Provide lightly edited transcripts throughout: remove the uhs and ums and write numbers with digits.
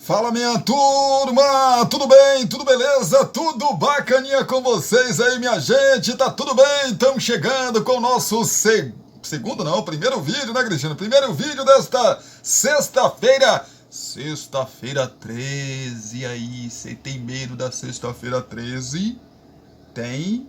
Fala, minha turma, tudo bem, tudo beleza, tudo bacaninha com vocês aí, minha gente, tá tudo bem? Estamos chegando com o nosso primeiro vídeo, né, Cristiano? Primeiro vídeo desta sexta-feira 13, aí, você tem medo da sexta-feira 13? Tem.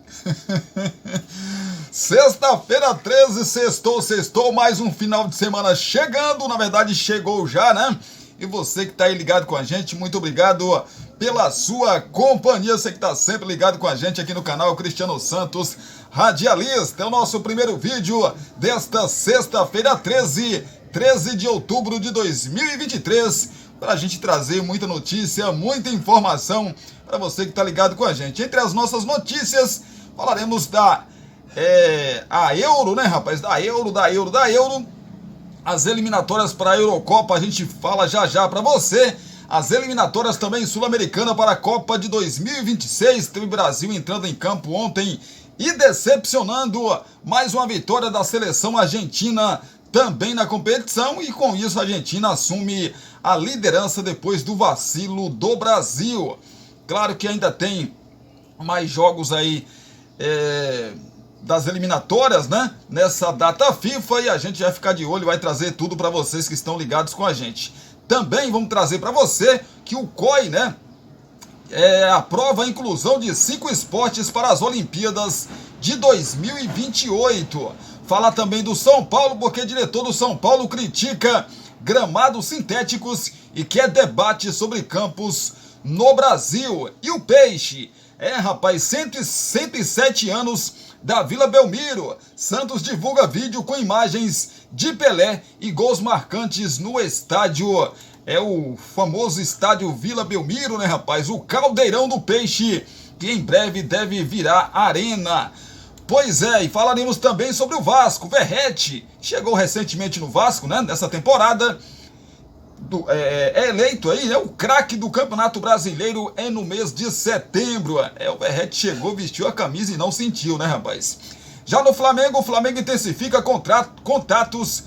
Sexta-feira 13, sextou, mais um final de semana chegando, na verdade chegou já, né? E você que está aí ligado com a gente, muito obrigado pela sua companhia. Você que está sempre ligado com a gente aqui no canal Cristiano Santos Radialista. É o nosso primeiro vídeo desta sexta-feira 13 de outubro de 2023. Para a gente trazer muita notícia, muita informação para você que está ligado com a gente. Entre as nossas notícias, falaremos da Euro, né, rapaz? Da Euro. As eliminatórias para a Eurocopa, a gente fala já para você. As eliminatórias também sul-americana para a Copa de 2026. Teve o Brasil entrando em campo ontem e decepcionando. Mais uma vitória da seleção argentina também na competição. E com isso a Argentina assume a liderança depois do vacilo do Brasil. Claro que ainda tem mais jogos aí das eliminatórias, né? Nessa data FIFA, e a gente vai ficar de olho, vai trazer tudo para vocês que estão ligados com a gente. Também vamos trazer para você que o COI, né? Aprova a inclusão de 5 esportes para as Olimpíadas de 2028. Falar também do São Paulo, porque o diretor do São Paulo critica gramados sintéticos e quer debate sobre campos no Brasil. E o Peixe, rapaz, 107 anos da Vila Belmiro. Santos divulga vídeo com imagens de Pelé e gols marcantes no estádio. É o famoso estádio Vila Belmiro, né, rapaz? O Caldeirão do Peixe, que em breve deve virar arena. Pois é, e falaremos também sobre o Vasco. Verratti chegou recentemente no Vasco, né, nessa temporada. É eleito aí, né, o craque do Campeonato Brasileiro no mês de setembro. O Verratti chegou, vestiu a camisa e não sentiu, né, rapaz? Já no Flamengo, o Flamengo intensifica contatos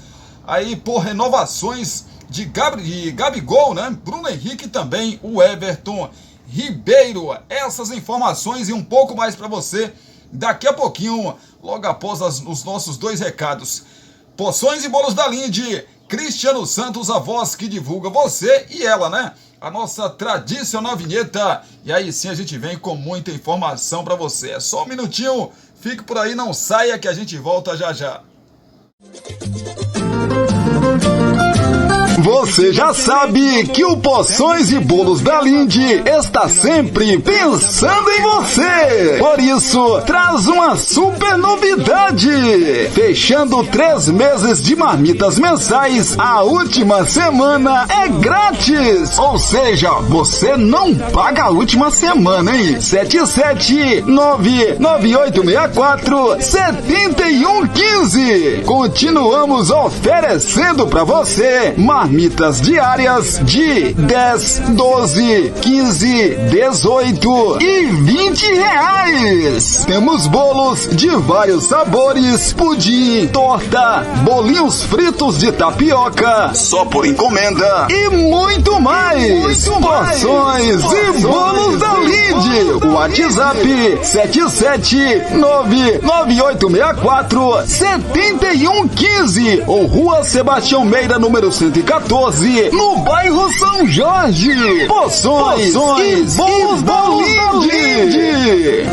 aí por renovações de Gabigol, né? Bruno Henrique e também o Everton Ribeiro. Essas informações e um pouco mais para você daqui a pouquinho, logo após os nossos 2 recados. Porções e bolos da Linde. Cristiano Santos, a voz que divulga você e ela, né? A nossa tradicional vinheta. E aí sim a gente vem com muita informação para você. É só um minutinho, fique por aí, não saia que a gente volta já. Você já sabe que o Porções e Bolos da Linde está sempre pensando em você. Por isso, traz uma super novidade. Fechando 3 meses de marmitas mensais, a última semana é grátis. Ou seja, você não paga a última semana, hein? 77998647115. Continuamos oferecendo para você marmitas diárias de 10, 12, 15, 18 e 20 reais. Temos bolos de vários sabores, pudim, torta, bolinhos fritos de tapioca, só por encomenda e muito mais. Porções e bolos da Linde. WhatsApp 77998647115 ou Rua Sebastião Meira, número 114, no bairro São Jorge. Porções e bolos da Linde.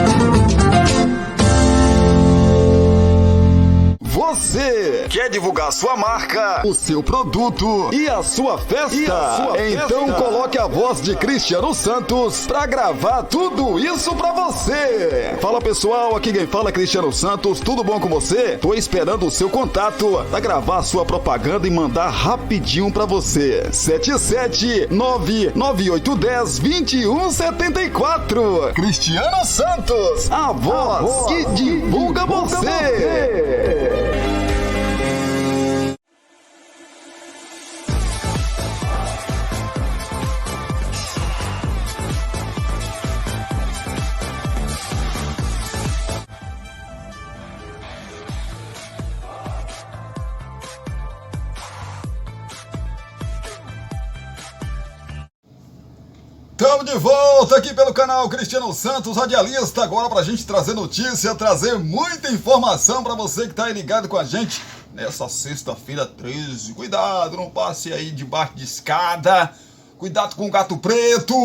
Você quer divulgar sua marca, o seu produto e a sua festa? Então coloque a voz de Cristiano Santos pra gravar tudo isso pra você. Fala, pessoal, aqui quem fala é Cristiano Santos, tudo bom com você? Tô esperando o seu contato pra gravar a sua propaganda e mandar rapidinho pra você. 77998102174. Cristiano Santos, a voz que divulga você. Estamos de volta aqui pelo canal Cristiano Santos, radialista, agora pra gente trazer notícia, trazer muita informação pra você que tá aí ligado com a gente nessa sexta-feira 13. Cuidado, não passe aí debaixo de escada, cuidado com o gato preto.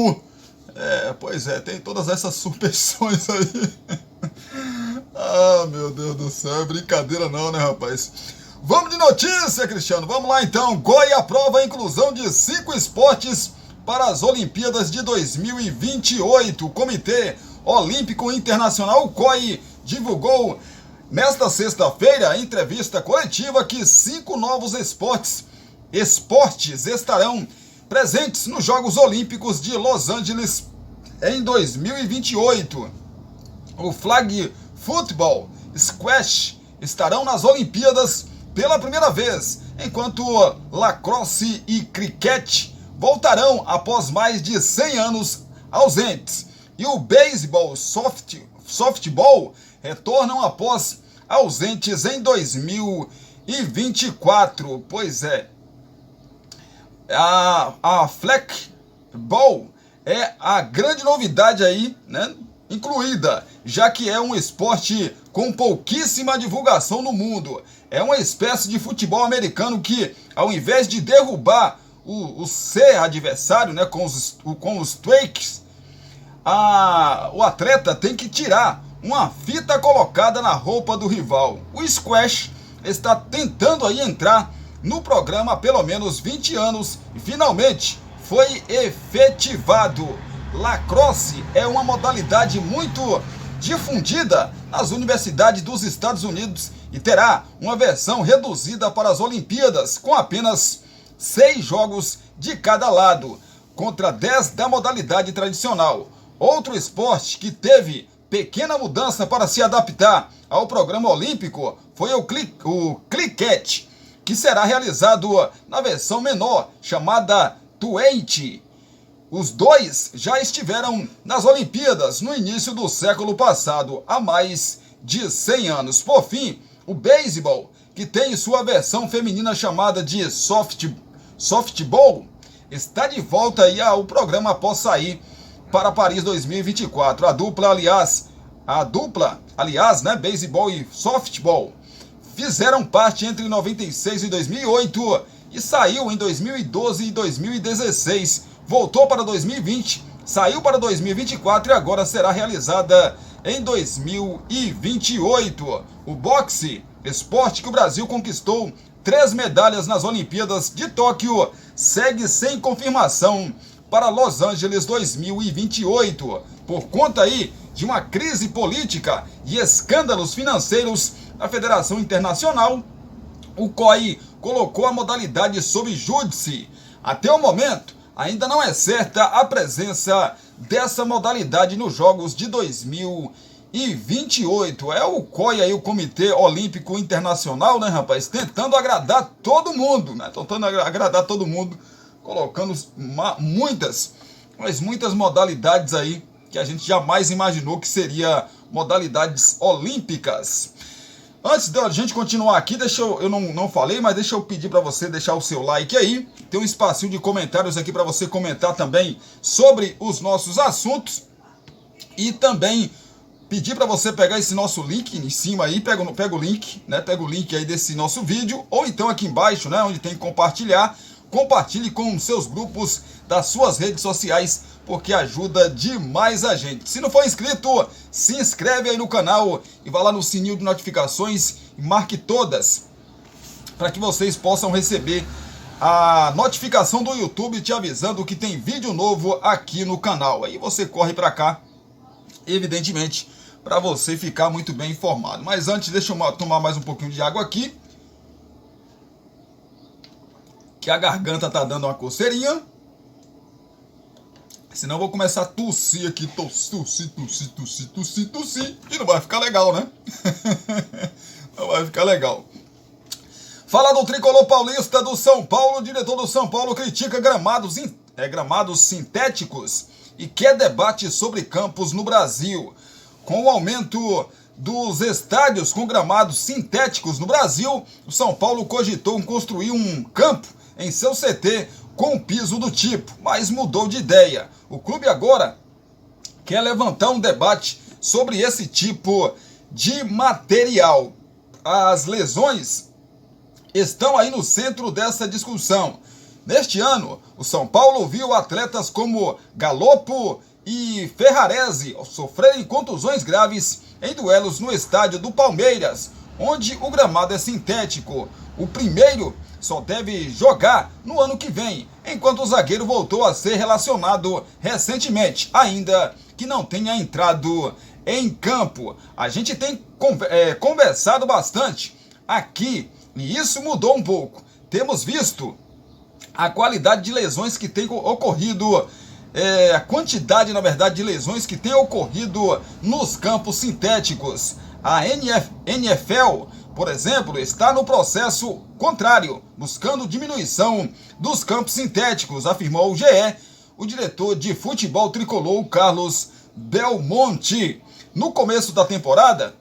Pois é, tem todas essas superstições aí. Ah, meu Deus do céu, é brincadeira não, né, rapaz? Vamos de notícia, Cristiano, vamos lá então. COI aprova a inclusão de 5 esportes para as Olimpíadas de 2028. O Comitê Olímpico Internacional, COI, divulgou nesta sexta-feira a entrevista coletiva que 5 novos esportes estarão presentes nos Jogos Olímpicos de Los Angeles em 2028. O flag football, squash estarão nas Olimpíadas pela primeira vez, enquanto lacrosse e cricket voltarão após mais de 100 anos ausentes. E o beisebol, softball retornam após ausentes em 2024. Pois é, a flagball é a grande novidade aí, né? Incluída, já que é um esporte com pouquíssima divulgação no mundo. É uma espécie de futebol americano que, ao invés de derrubar o seu adversário, né, com os tweaks, o atleta tem que tirar uma fita colocada na roupa do rival. O squash está tentando aí entrar no programa há pelo menos 20 anos e finalmente foi efetivado. Lacrosse é uma modalidade muito difundida nas universidades dos Estados Unidos e terá uma versão reduzida para as Olimpíadas, com apenas 6 jogos de cada lado, contra 10 da modalidade tradicional. Outro esporte que teve pequena mudança para se adaptar ao programa olímpico foi o cricket, que será realizado na versão menor, chamada T20. Os dois já estiveram nas Olimpíadas no início do século passado, há mais de 100 anos. Por fim, o beisebol, que tem sua versão feminina chamada de softball, está de volta aí ao programa após sair para Paris 2024. A dupla, aliás, né, beisebol e softball, fizeram parte entre 96 e 2008 e saiu em 2012 e 2016. Voltou para 2020, saiu para 2024 e agora será realizada em 2028. O boxe, esporte que o Brasil conquistou 3 medalhas nas Olimpíadas de Tóquio, segue sem confirmação para Los Angeles 2028. Por conta aí de uma crise política e escândalos financeiros na Federação Internacional, o COI colocou a modalidade sob júdice. Até o momento, ainda não é certa a presença dessa modalidade nos Jogos de 2028. É o COI aí, o Comitê Olímpico Internacional, né, rapaz? Tentando agradar todo mundo, né? Tentando agradar todo mundo, colocando muitas modalidades aí que a gente jamais imaginou que seria modalidades olímpicas. Antes da gente continuar aqui, eu não falei, mas deixa eu pedir para você deixar o seu like aí. Tem um espacinho de comentários aqui para você comentar também sobre os nossos assuntos. E também pedir para você pegar esse nosso link em cima aí, pega o link, né? Pega o link aí desse nosso vídeo, ou então aqui embaixo, né, onde tem que compartilhar. Compartilhe com os seus grupos das suas redes sociais, porque ajuda demais a gente. Se não for inscrito, se inscreve aí no canal e vá lá no sininho de notificações e marque todas, para que vocês possam receber a notificação do YouTube te avisando que tem vídeo novo aqui no canal. Aí você corre para cá, evidentemente, para você ficar muito bem informado. Mas antes, deixa eu tomar mais um pouquinho de água aqui, que a garganta tá dando uma coceirinha. Senão eu vou começar a tossir aqui, tossir, e não vai ficar legal, né? Não vai ficar legal. Fala do tricolor paulista do São Paulo. O diretor do São Paulo critica gramados sintéticos e quer debate sobre campos no Brasil. Com o aumento dos estádios com gramados sintéticos no Brasil, o São Paulo cogitou construir um campo em seu CT com um piso do tipo, mas mudou de ideia. O clube agora quer levantar um debate sobre esse tipo de material. As lesões estão aí no centro dessa discussão. Neste ano, o São Paulo viu atletas como Galopo e Ferrarese sofrerem contusões graves em duelos no estádio do Palmeiras, onde o gramado é sintético. O primeiro só deve jogar no ano que vem, enquanto o zagueiro voltou a ser relacionado recentemente, ainda que não tenha entrado em campo. A gente tem conversado bastante aqui e isso mudou um pouco. Temos visto a qualidade de lesões que tem ocorrido, a quantidade, na verdade, de lesões que tem ocorrido nos campos sintéticos. A NFL, por exemplo, está no processo contrário, buscando diminuição dos campos sintéticos, afirmou o GE, o diretor de futebol tricolor Carlos Belmonte. No começo da temporada,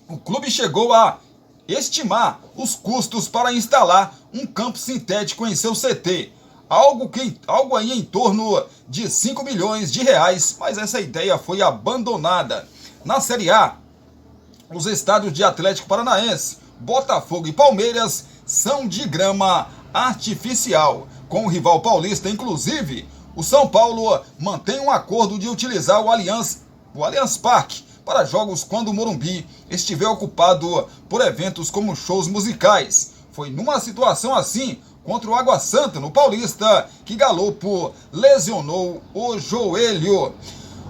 o clube chegou a estimar os custos para instalar um campo sintético em seu CT, algo aí em torno de 5 milhões de reais, mas essa ideia foi abandonada. Na Série A, os estádios de Atlético Paranaense, Botafogo e Palmeiras são de grama artificial. Com o rival paulista, inclusive, o São Paulo mantém um acordo de utilizar o Allianz Parque para jogos quando o Morumbi estiver ocupado por eventos como shows musicais. Foi numa situação assim, contra o Água Santa, no Paulista, que Galopo lesionou o joelho.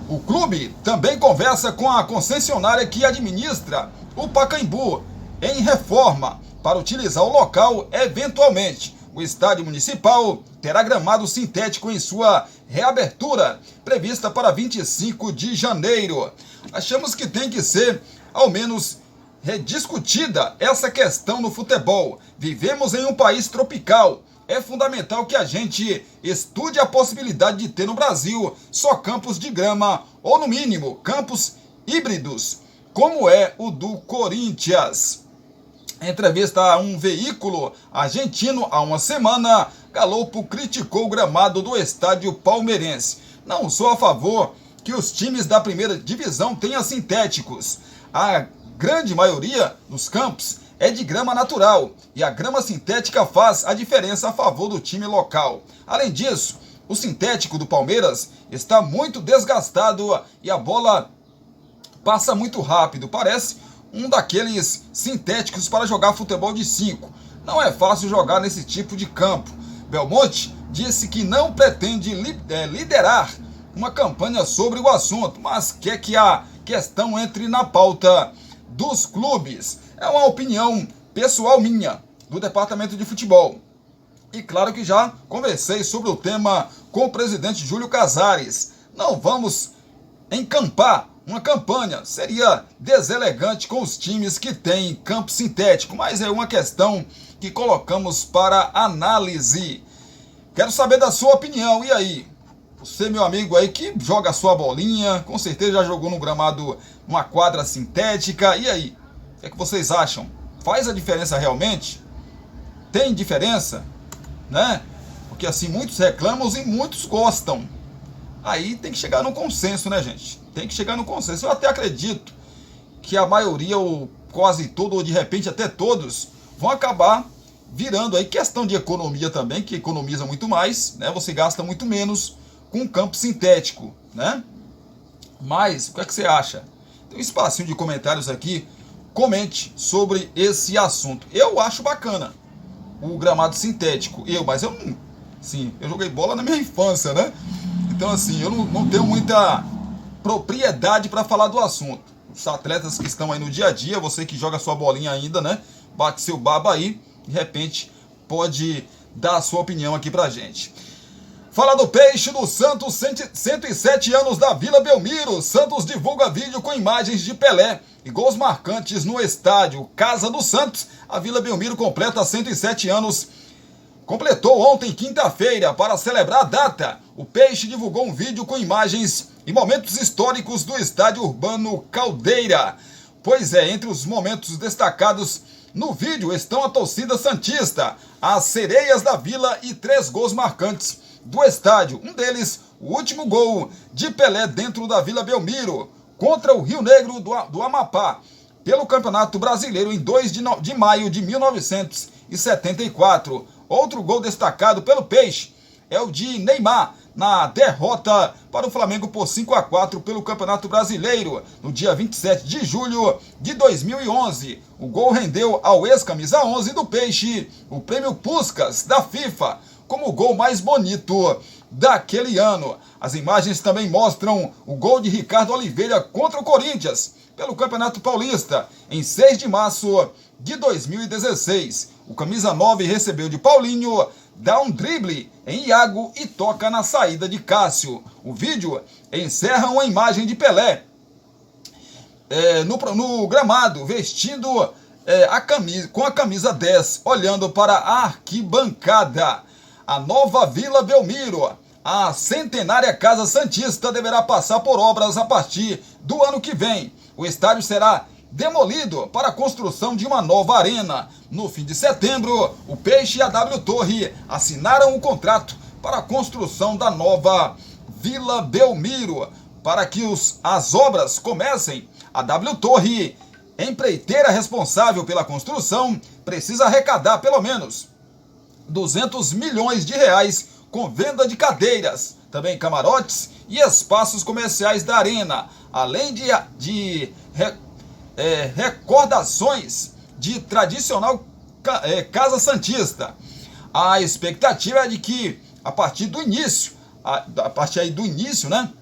O clube também conversa com a concessionária que administra o Pacaembu em reforma para utilizar o local eventualmente. O estádio municipal terá gramado sintético em sua reabertura, prevista para 25 de janeiro. Achamos que tem que ser, ao menos, rediscutida essa questão no futebol. Vivemos em um país tropical. É fundamental que a gente estude a possibilidade de ter no Brasil só campos de grama, ou no mínimo, campos híbridos, como é o do Corinthians. Em entrevista a um veículo argentino há uma semana, Galopo criticou o gramado do estádio palmeirense. Não sou a favor que os times da primeira divisão tenham sintéticos. A grande maioria dos campos é de grama natural e a grama sintética faz a diferença a favor do time local. Além disso, o sintético do Palmeiras está muito desgastado e a bola passa muito rápido. Parece um daqueles sintéticos para jogar futebol de 5. Não é fácil jogar nesse tipo de campo. Belmonte disse que não pretende liderar uma campanha sobre o assunto, mas quer que a questão entre na pauta dos clubes. É uma opinião pessoal minha, do departamento de futebol. E claro que já conversei sobre o tema com o presidente Júlio Casares. Não vamos encampar uma campanha, seria deselegante com os times que têm campo sintético, mas é uma questão que colocamos para análise. Quero saber da sua opinião, e aí? Você, meu amigo aí que joga a sua bolinha, com certeza já jogou no gramado, numa quadra sintética, e aí? O que é que vocês acham? Faz a diferença realmente? Tem diferença? Né? Porque assim, muitos reclamam e muitos gostam. Aí tem que chegar num consenso, né, gente? Tem que chegar num consenso. Eu até acredito que a maioria, ou quase todo, ou de repente até todos, vão acabar virando aí questão de economia também, que economiza muito mais, né? Você gasta muito menos com um campo sintético, né? Mas, o que é que você acha? Tem um espacinho de comentários aqui. Comente sobre esse assunto. Eu acho bacana o gramado sintético. Mas eu não... Sim, eu joguei bola na minha infância, né? Então, assim, eu não tenho muita propriedade para falar do assunto. Os atletas que estão aí no dia a dia, você que joga sua bolinha ainda, né? Bate seu baba aí, de repente pode dar a sua opinião aqui pra gente. Fala do Peixe do Santos, 107 anos da Vila Belmiro. Santos divulga vídeo com imagens de Pelé e gols marcantes no estádio Casa do Santos. A Vila Belmiro completa 107 anos. Completou ontem, quinta-feira, para celebrar a data. O Peixe divulgou um vídeo com imagens e momentos históricos do estádio urbano Caldeira. Pois é, entre os momentos destacados no vídeo estão a torcida santista, as sereias da Vila e 3 gols marcantes do estádio. Um deles, o último gol de Pelé dentro da Vila Belmiro, contra o Rio Negro do Amapá, pelo Campeonato Brasileiro em 2 de maio de 1974. Outro gol destacado pelo Peixe é o de Neymar, na derrota para o Flamengo por 5-4 pelo Campeonato Brasileiro, no dia 27 de julho de 2011. O gol rendeu ao ex-camisa 11 do Peixe o prêmio Puskás da FIFA como o gol mais bonito daquele ano. As imagens também mostram o gol de Ricardo Oliveira contra o Corinthians pelo Campeonato Paulista em 6 de março de 2016. O camisa 9 recebeu de Paulinho, dá um drible em Iago e toca na saída de Cássio. O vídeo encerra uma imagem de Pelé no gramado, vestindo com a camisa 10, olhando para a arquibancada. A nova Vila Belmiro, a centenária Casa Santista, deverá passar por obras a partir do ano que vem. O estádio será demolido para a construção de uma nova arena. No fim de setembro, o Peixe e a W Torre assinaram um contrato para a construção da nova Vila Belmiro. Para que as obras comecem, a W Torre, empreiteira responsável pela construção, precisa arrecadar pelo menos 200 milhões de reais com venda de cadeiras, também camarotes e espaços comerciais da arena, além de recordações de tradicional Casa Santista. A expectativa é de que a partir do início, né,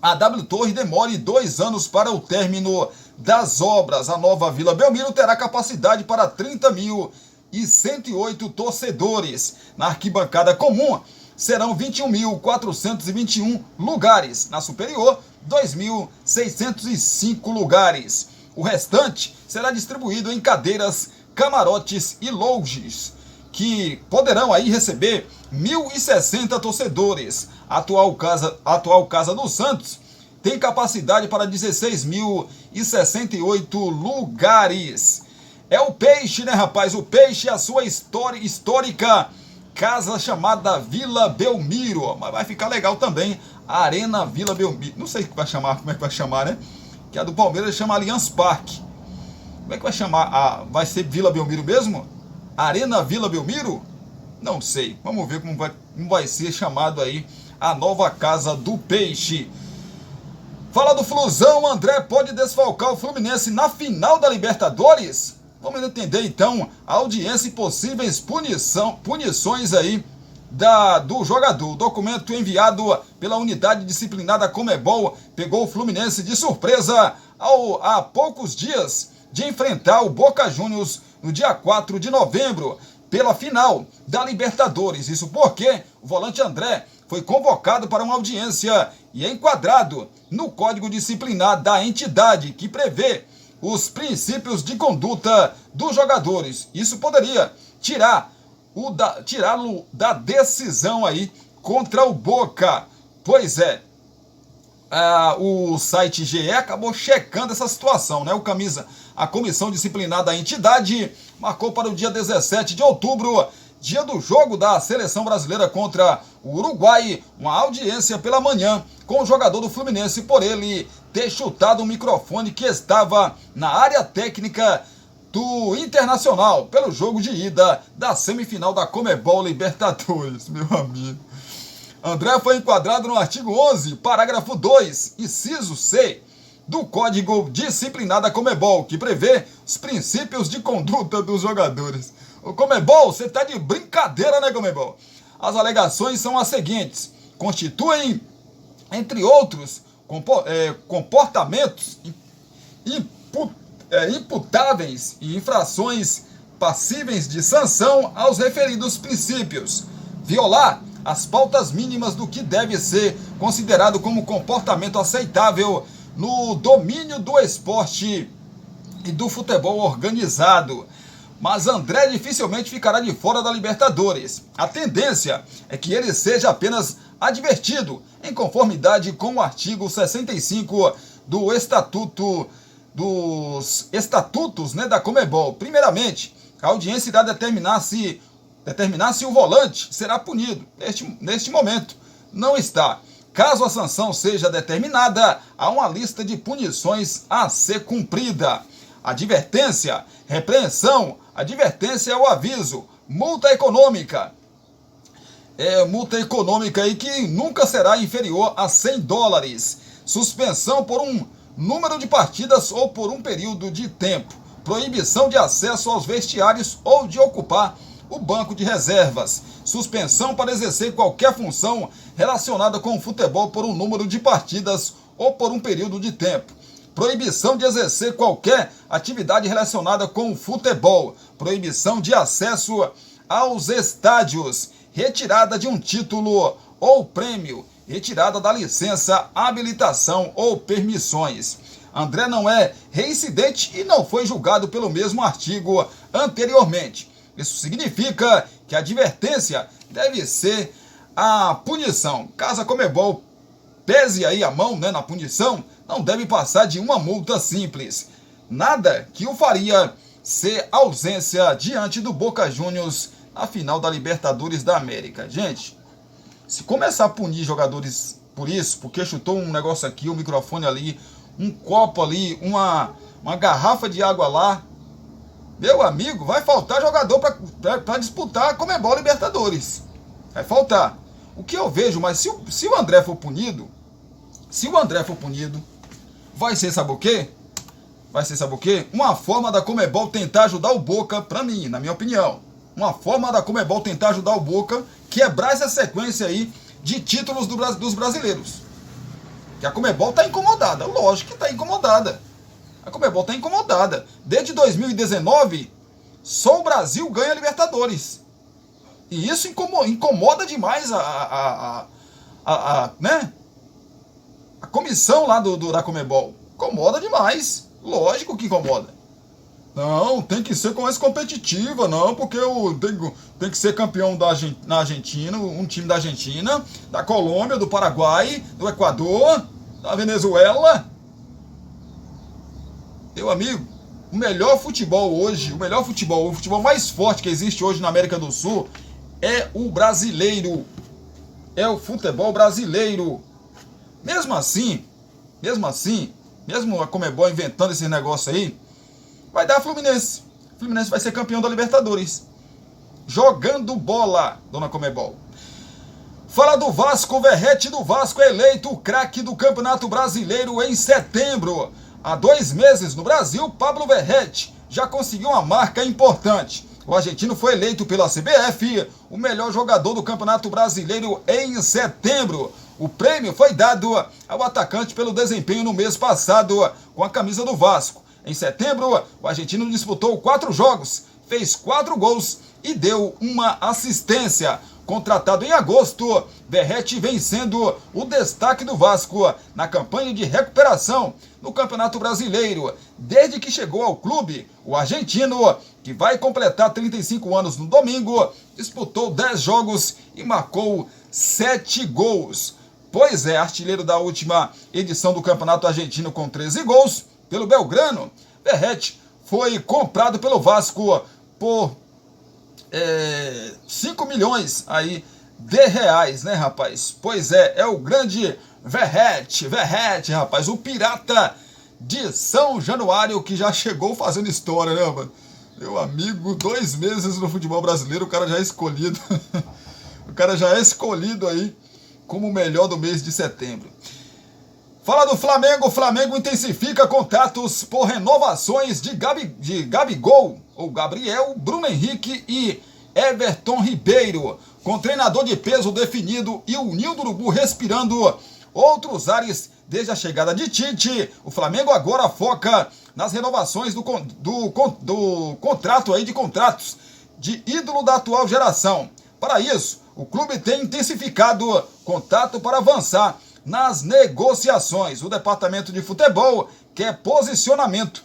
a W Torre demore 2 anos para o término das obras. A nova Vila Belmiro terá capacidade para 30.108 torcedores. Na arquibancada comum serão 21.421 lugares. Na superior, 2.605 lugares. O restante será distribuído em cadeiras, camarotes e lounges, que poderão aí receber 1.060 torcedores. A atual Casa do Santos tem capacidade para 16.068 lugares. É o Peixe, né, rapaz? O Peixe é a sua histórica casa chamada Vila Belmiro. Mas vai ficar legal também a Arena Vila Belmiro. Não sei como é que vai chamar, né? Que a do Palmeiras chama Allianz Parque. Como é que vai chamar? Vai ser Vila Belmiro mesmo? Arena Vila Belmiro? Não sei. Vamos ver como vai ser chamado aí a nova casa do Peixe. Fala do Flusão. André pode desfalcar o Fluminense na final da Libertadores? Vamos entender então a audiência e possíveis punições aí do jogador. O documento enviado pela unidade disciplinar da Conmebol pegou o Fluminense de surpresa há poucos dias de enfrentar o Boca Juniors no dia 4 de novembro pela final da Libertadores. Isso porque o volante André foi convocado para uma audiência e é enquadrado no Código Disciplinar da entidade, que prevê os princípios de conduta dos jogadores. Isso poderia tirá-lo da decisão aí contra o Boca. Pois é, o site GE acabou checando essa situação, né? A comissão disciplinar da entidade marcou para o dia 17 de outubro, dia do jogo da seleção brasileira contra o Uruguai, uma audiência pela manhã com o jogador do Fluminense por ele ter chutado o microfone que estava na área técnica do Internacional pelo jogo de ida da semifinal da Conmebol Libertadores, meu amigo. André foi enquadrado no artigo 11, parágrafo 2, inciso C, do Código Disciplinar da Conmebol, que prevê os princípios de conduta dos jogadores. O Conmebol, você tá de brincadeira, né, Conmebol? As alegações são as seguintes: constituem, entre outros, comportamentos imputáveis e infrações passíveis de sanção aos referidos princípios. Violar as pautas mínimas do que deve ser considerado como comportamento aceitável no domínio do esporte e do futebol organizado. Mas André dificilmente ficará de fora da Libertadores. A tendência é que ele seja apenas advertido, em conformidade com o artigo 65 dos estatutos, né, da Conmebol. Primeiramente, a audiência irá determinar se determinar se o volante será punido. Neste momento, não está. Caso a sanção seja determinada, há uma lista de punições a ser cumprida. Advertência, repreensão, advertência é o aviso, multa econômica. Multa econômica aí que nunca será inferior a $100. Suspensão por um número de partidas ou por um período de tempo. Proibição de acesso aos vestiários ou de ocupar o banco de reservas. Suspensão para exercer qualquer função relacionada com o futebol por um número de partidas ou por um período de tempo. Proibição de exercer qualquer atividade relacionada com o futebol. Proibição de acesso aos estádios. Retirada de um título ou prêmio. Retirada da licença, habilitação ou permissões. André não é reincidente e não foi julgado pelo mesmo artigo anteriormente. Isso significa que a advertência deve ser a punição. Caso a Conmebol pese aí a mão, na punição, não deve passar de uma multa simples. Nada que o faria ser ausência diante do Boca Juniors na final da Libertadores da América. Gente, se começar a punir jogadores por isso, porque chutou um negócio aqui, um microfone ali, um copo ali, uma garrafa de água lá, meu amigo, vai faltar jogador para disputar a Conmebol Libertadores. Vai faltar. O que eu vejo, mas se o André for punido, vai ser, sabe o quê? Vai ser, sabe o quê? Uma forma da Conmebol tentar ajudar o Boca, pra mim, na minha opinião. Uma forma da Conmebol tentar ajudar o Boca, quebrar essa sequência aí de títulos dos brasileiros. Que a Conmebol tá incomodada, lógico que tá incomodada. A Conmebol tá incomodada. Desde 2019, só o Brasil ganha Libertadores. E isso incomoda demais a comissão lá da Conmebol. Incomoda demais. Lógico que incomoda. Não, tem que ser mais competitiva, não, porque tem que ser campeão na Argentina, um time da Argentina, da Colômbia, do Paraguai, do Equador, da Venezuela. Meu amigo, o melhor futebol hoje, o futebol mais forte que existe hoje na América do Sul é o brasileiro. É o futebol brasileiro. Mesmo assim, mesmo a Conmebol inventando esse negócio aí, vai dar Fluminense. Fluminense vai ser campeão da Libertadores. Jogando bola, dona Conmebol. Fala do Vasco, o Verrete do Vasco é eleito o craque do Campeonato Brasileiro em setembro. Há 2 meses no Brasil, Pablo Verrete já conseguiu uma marca importante. O argentino foi eleito pela CBF o melhor jogador do Campeonato Brasileiro em setembro. O prêmio foi dado ao atacante pelo desempenho no mês passado com a camisa do Vasco. Em setembro, o argentino disputou 4 jogos, fez 4 gols e deu uma assistência. Contratado em agosto, Verrete vem sendo o destaque do Vasco na campanha de recuperação no Campeonato Brasileiro. Desde que chegou ao clube, o argentino, que vai completar 35 anos no domingo, disputou 10 jogos e marcou 7 gols. Pois é, artilheiro da última edição do Campeonato Argentino com 13 gols, pelo Belgrano, Verrete foi comprado pelo Vasco por 5 milhões aí de reais, né, rapaz? Pois é o grande Verrete, rapaz, o pirata de São Januário, que já chegou fazendo história, né, mano? Meu amigo, 2 meses no futebol brasileiro, o cara já é escolhido. O cara já é escolhido aí como o melhor do mês de setembro. Fala do Flamengo. O Flamengo intensifica contatos por renovações de Gabigol, ou Gabriel, Bruno Henrique e Everton Ribeiro. Com treinador de peso definido e o ninho do urubu respirando outros ares desde a chegada de Tite, o Flamengo agora foca nas renovações do contrato aí de contratos de ídolo da atual geração. Para isso, o clube tem intensificado contato para avançar nas negociações. O departamento de futebol quer posicionamento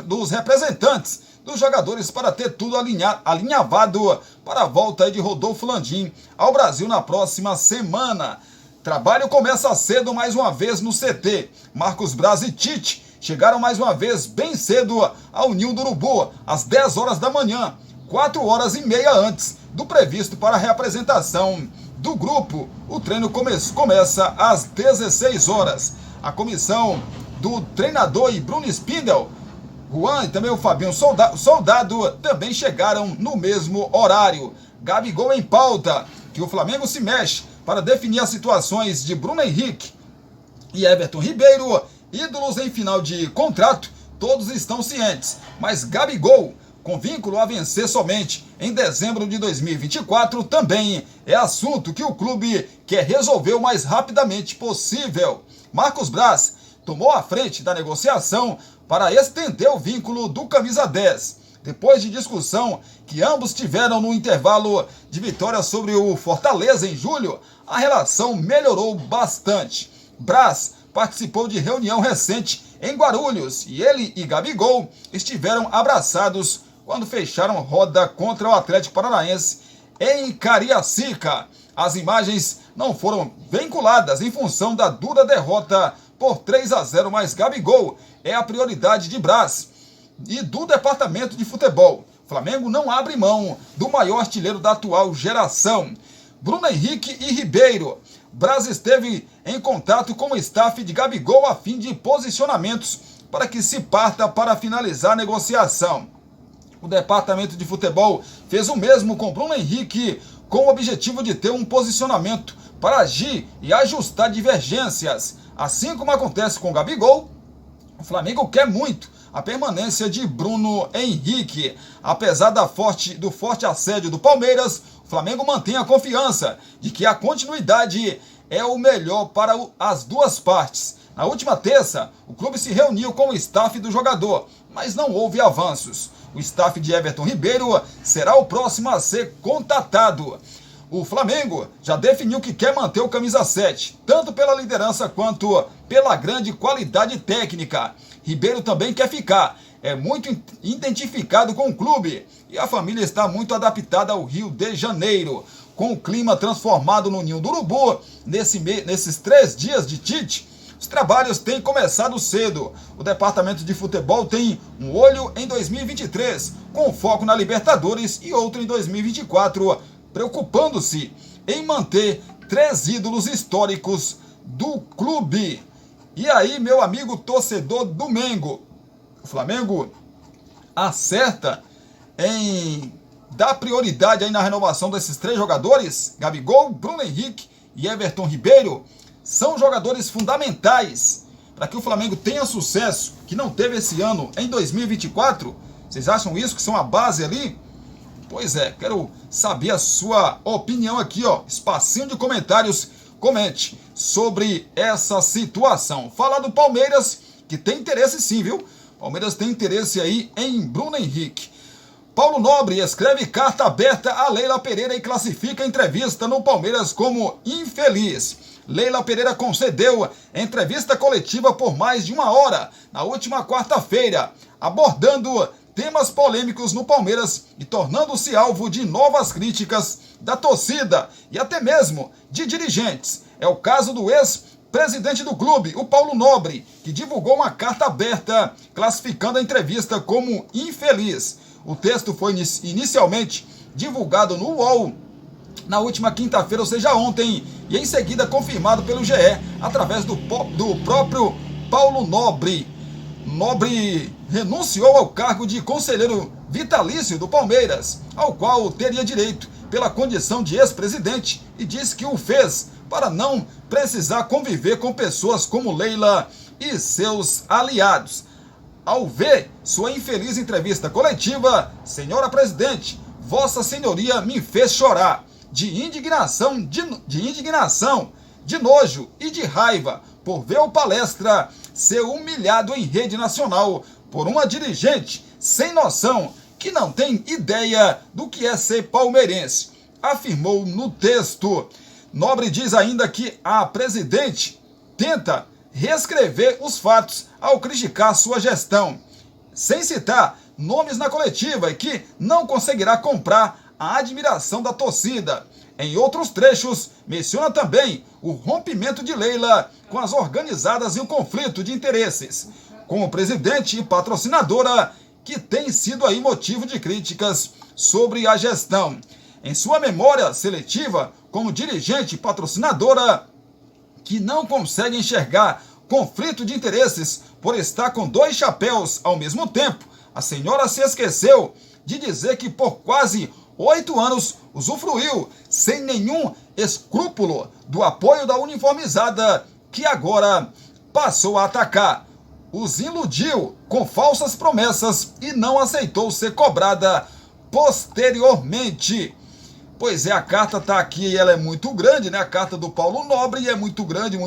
dos representantes dos jogadores para ter tudo alinhavado para a volta de Rodolfo Landim ao Brasil na próxima semana. Trabalho começa cedo mais uma vez no CT. Marcos Braz e Tite chegaram mais uma vez bem cedo ao Ninho do Urubu, às 10 horas da manhã, 4 horas e meia antes do previsto para a reapresentação do grupo. O treino começa às 16 horas. A comissão do treinador e Bruno Spindel, Juan e também o Fabinho Soldado também chegaram no mesmo horário. Gabigol em pauta, que o Flamengo se mexe para definir as situações de Bruno Henrique e Everton Ribeiro, ídolos em final de contrato, todos estão cientes, mas Gabigol, com vínculo a vencer somente em dezembro de 2024, também é assunto que o clube quer resolver o mais rapidamente possível. Marcos Braz tomou a frente da negociação para estender o vínculo do camisa 10. Depois de discussão que ambos tiveram no intervalo de vitória sobre o Fortaleza em julho, a relação melhorou bastante. Braz participou de reunião recente em Guarulhos e ele e Gabigol estiveram abraçados quando fecharam roda contra o Atlético Paranaense em Cariacica. As imagens não foram vinculadas em função da dura derrota por 3-0, mas Gabigol é a prioridade de Braz e do departamento de futebol. O Flamengo não abre mão do maior artilheiro da atual geração. Bruno Henrique e Ribeiro. Braz esteve em contato com o staff de Gabigol a fim de posicionamentos para que se parta para finalizar a negociação. O departamento de futebol fez o mesmo com Bruno Henrique, com o objetivo de ter um posicionamento para agir e ajustar divergências. Assim como acontece com Gabigol, o Flamengo quer muito a permanência de Bruno Henrique. Apesar do forte assédio do Palmeiras, o Flamengo mantém a confiança de que a continuidade é o melhor para as duas partes. Na última terça, o clube se reuniu com o staff do jogador, mas não houve avanços. O staff de Everton Ribeiro será o próximo a ser contatado. O Flamengo já definiu que quer manter o camisa 7, tanto pela liderança quanto pela grande qualidade técnica. Ribeiro também quer ficar, é muito identificado com o clube e a família está muito adaptada ao Rio de Janeiro. Com o clima transformado no Ninho do Urubu, nesses 3 dias de Tite, os trabalhos têm começado cedo. O departamento de futebol tem um olho em 2023, com foco na Libertadores, e outro em 2024, preocupando-se em manter 3 ídolos históricos do clube. E aí, meu amigo torcedor do Mengo, o Flamengo acerta em dar prioridade aí na renovação desses 3 jogadores, Gabigol, Bruno Henrique e Everton Ribeiro. São jogadores fundamentais para que o Flamengo tenha sucesso, que não teve esse ano em 2024. Vocês acham isso, que são a base ali? Pois é, quero saber a sua opinião aqui, ó. Espacinho de comentários, comente sobre essa situação. Falar do Palmeiras, que tem interesse sim, viu? Palmeiras tem interesse aí em Bruno Henrique. Paulo Nobre escreve carta aberta a Leila Pereira e classifica a entrevista no Palmeiras como infeliz. Leila Pereira concedeu entrevista coletiva por mais de 1 hora na última quarta-feira, abordando temas polêmicos no Palmeiras e tornando-se alvo de novas críticas da torcida e até mesmo de dirigentes. É o caso do ex-presidente do clube, o Paulo Nobre, que divulgou uma carta aberta classificando a entrevista como infeliz. O texto foi inicialmente divulgado no UOL na última quinta-feira, ou seja, ontem, e em seguida confirmado pelo GE, através do próprio Paulo Nobre. Nobre renunciou ao cargo de conselheiro vitalício do Palmeiras, ao qual teria direito pela condição de ex-presidente, e disse que o fez para não precisar conviver com pessoas como Leila e seus aliados. Ao ver sua infeliz entrevista coletiva, senhora presidente, Vossa Senhoria me fez chorar de indignação, de nojo e de raiva por ver o Palestra ser humilhado em rede nacional por uma dirigente sem noção que não tem ideia do que é ser palmeirense, afirmou no texto. Nobre diz ainda que a presidente tenta reescrever os fatos ao criticar sua gestão, sem citar nomes na coletiva, e que não conseguirá comprar a admiração da torcida. Em outros trechos, menciona também o rompimento de Leila com as organizadas e o conflito de interesses com o presidente e patrocinadora, que tem sido aí motivo de críticas sobre a gestão. em sua memória seletiva como dirigente e patrocinadora que não consegue enxergar conflito de interesses por estar com 2 chapéus ao mesmo tempo. A senhora se esqueceu de dizer que por quase 8 anos usufruiu, sem nenhum escrúpulo, do apoio da uniformizada, que agora passou a atacar. Os iludiu com falsas promessas e não aceitou ser cobrada posteriormente. Pois é, a carta está aqui e ela é muito grande, né? A carta do Paulo Nobre é muito grande,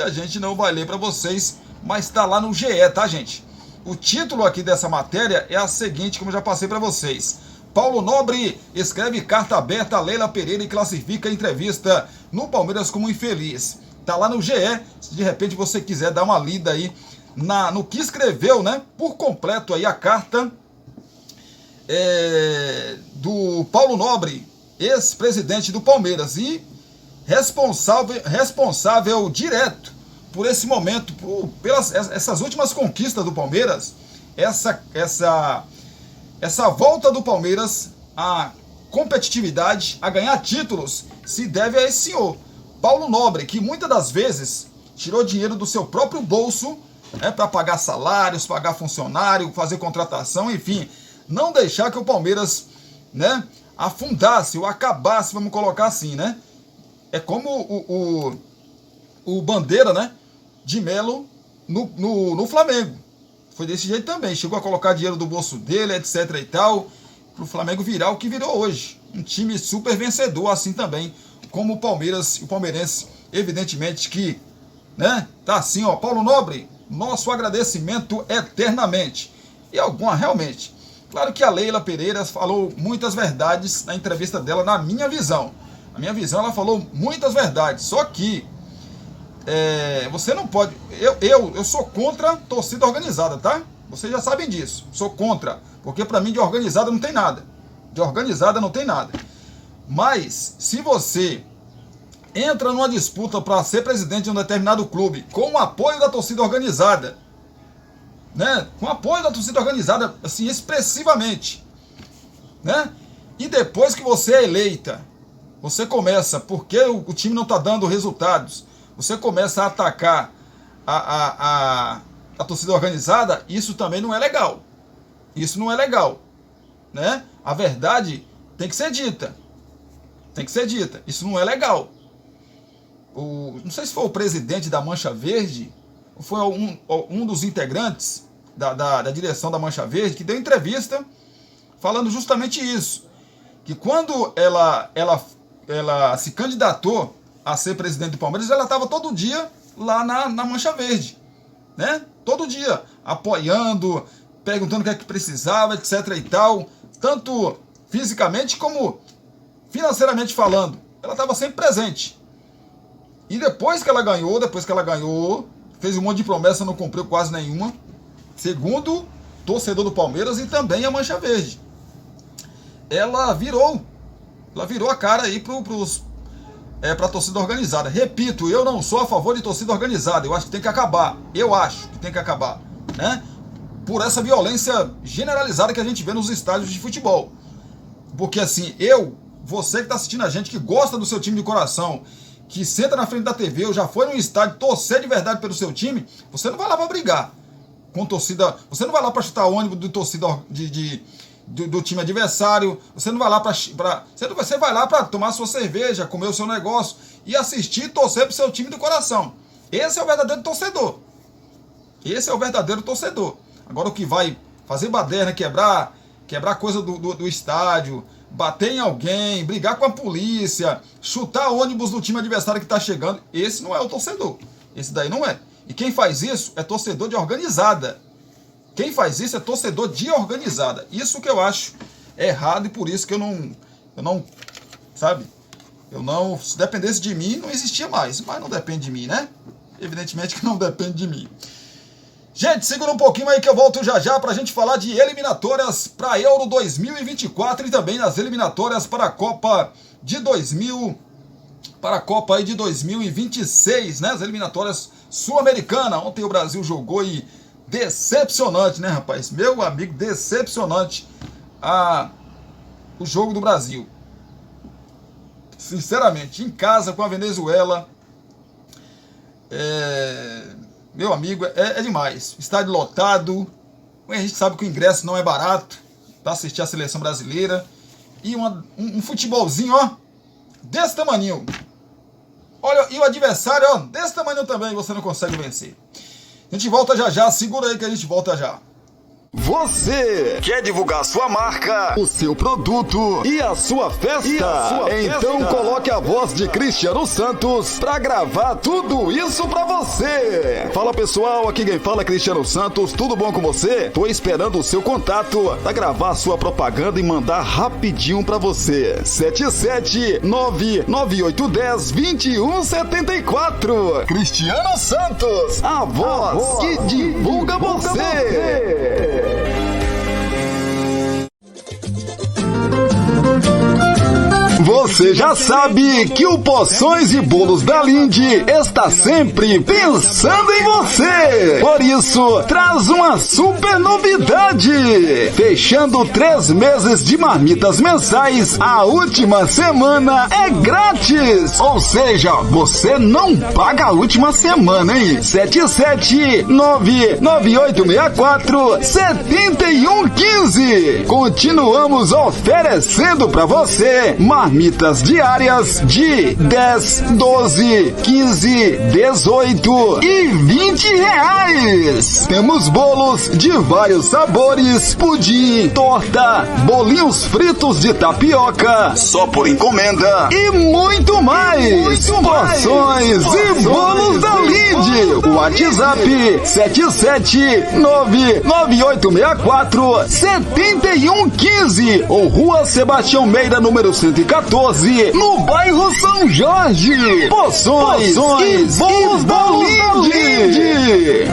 a gente não vai ler para vocês, mas está lá no GE, tá, gente? O título aqui dessa matéria é a seguinte, como eu já passei para vocês. Paulo Nobre escreve carta aberta a Leila Pereira e classifica a entrevista no Palmeiras como infeliz. Tá lá no GE, se de repente você quiser dar uma lida aí no que escreveu, né? Por completo aí a carta do Paulo Nobre, ex-presidente do Palmeiras e responsável direto por esse momento, pelas essas últimas conquistas do Palmeiras, essa volta do Palmeiras à competitividade, a ganhar títulos, se deve a esse senhor, Paulo Nobre, que muitas das vezes tirou dinheiro do seu próprio bolso para pagar salários, pagar funcionário, fazer contratação, enfim, não deixar que o Palmeiras, né, afundasse ou acabasse, vamos colocar assim, né? É como o Bandeira, né, de Melo no Flamengo. Foi desse jeito também, chegou a colocar dinheiro do bolso dele, etc e tal, para o Flamengo virar o que virou hoje. Um time super vencedor, assim também, como o Palmeiras e o palmeirense, evidentemente que, né, tá assim, ó, Paulo Nobre, nosso agradecimento eternamente. E realmente, claro que a Leila Pereira falou muitas verdades na entrevista dela, na minha visão. Na minha visão, ela falou muitas verdades, só que você não pode... Eu sou contra torcida organizada, tá? Vocês já sabem disso. Sou contra, porque para mim de organizada não tem nada. De organizada não tem nada. Mas, se você entra numa disputa para ser presidente de um determinado clube com o apoio da torcida organizada, né? Com o apoio da torcida organizada, assim, expressivamente, né? E depois que você é eleita, você começa, porque o time não está dando resultados, você começa a atacar a torcida organizada, isso também não é legal. Isso não é legal, né? A verdade tem que ser dita. Tem que ser dita. Isso não é legal. Não sei se foi o presidente da Mancha Verde, ou foi um dos integrantes da direção da Mancha Verde, que deu entrevista falando justamente isso. Que quando ela se candidatou a ser presidente do Palmeiras, ela estava todo dia lá na Mancha Verde, né? Todo dia, apoiando, perguntando o que é que precisava, etc e tal, tanto fisicamente como financeiramente falando. Ela estava sempre presente. E depois que ela ganhou, fez um monte de promessa, não cumpriu quase nenhuma, segundo torcedor do Palmeiras e também a Mancha Verde. Ela virou a cara aí para a torcida organizada. Repito, eu não sou a favor de torcida organizada, eu acho que tem que acabar, né? Por essa violência generalizada que a gente vê nos estádios de futebol. Porque assim, você que está assistindo a gente, que gosta do seu time de coração, que senta na frente da TV, ou já foi num estádio torcer de verdade pelo seu time, você não vai lá para brigar com torcida, você não vai lá para chutar ônibus de torcida do time adversário, você não vai lá você vai lá para tomar sua cerveja, comer o seu negócio e assistir e torcer pro seu time do coração. Esse é o verdadeiro torcedor. Agora o que vai fazer baderna, quebrar coisa do estádio, bater em alguém, brigar com a polícia, chutar ônibus do time adversário que está chegando, esse não é o torcedor. Esse daí não é. E quem faz isso é torcedor de organizada. Isso que eu acho errado e por isso que eu não, se dependesse de mim, não existia mais. Mas não depende de mim, né? Evidentemente que não depende de mim. Gente, segura um pouquinho aí que eu volto já pra gente falar de eliminatórias para Euro 2024 e também nas eliminatórias para a Copa de 2026, né? As eliminatórias sul-americanas. Ontem o Brasil jogou e decepcionante, né, rapaz? Meu amigo, decepcionante o jogo do Brasil. sinceramente, em casa com a Venezuela, meu amigo, é demais. Estádio lotado, a gente sabe que o ingresso não é barato para assistir a seleção brasileira. E um futebolzinho, ó, desse tamaninho. Olha, e o adversário, ó, desse tamanho também, você não consegue vencer. A gente volta já, segura aí que a gente volta já. Você quer divulgar sua marca, o seu produto e a sua festa? Então coloque a voz de Cristiano Santos pra gravar tudo isso pra você. Fala pessoal, aqui quem fala é Cristiano Santos, tudo bom com você? Tô esperando o seu contato pra gravar sua propaganda e mandar rapidinho pra você. 77998102174. Cristiano Santos, a voz que divulga você. Você já sabe que o Poções e Bolos da Lindy está sempre pensando em você. Por isso, traz uma super novidade. Fechando 3 meses de marmitas mensais, a última semana é grátis. Ou seja, você não paga a última semana, hein? 77998647115. Continuamos oferecendo para você marmitas diárias de 10, 12, 15, 18 e 20 reais. Temos bolos de vários sabores, pudim, torta, bolinhos fritos de tapioca, só por encomenda e muito mais. Porções e bolos da Lindy. WhatsApp 77998647115 ou Rua Sebastião Meira, número 114, no bairro São Jorge. Poções e bolos da Lindy.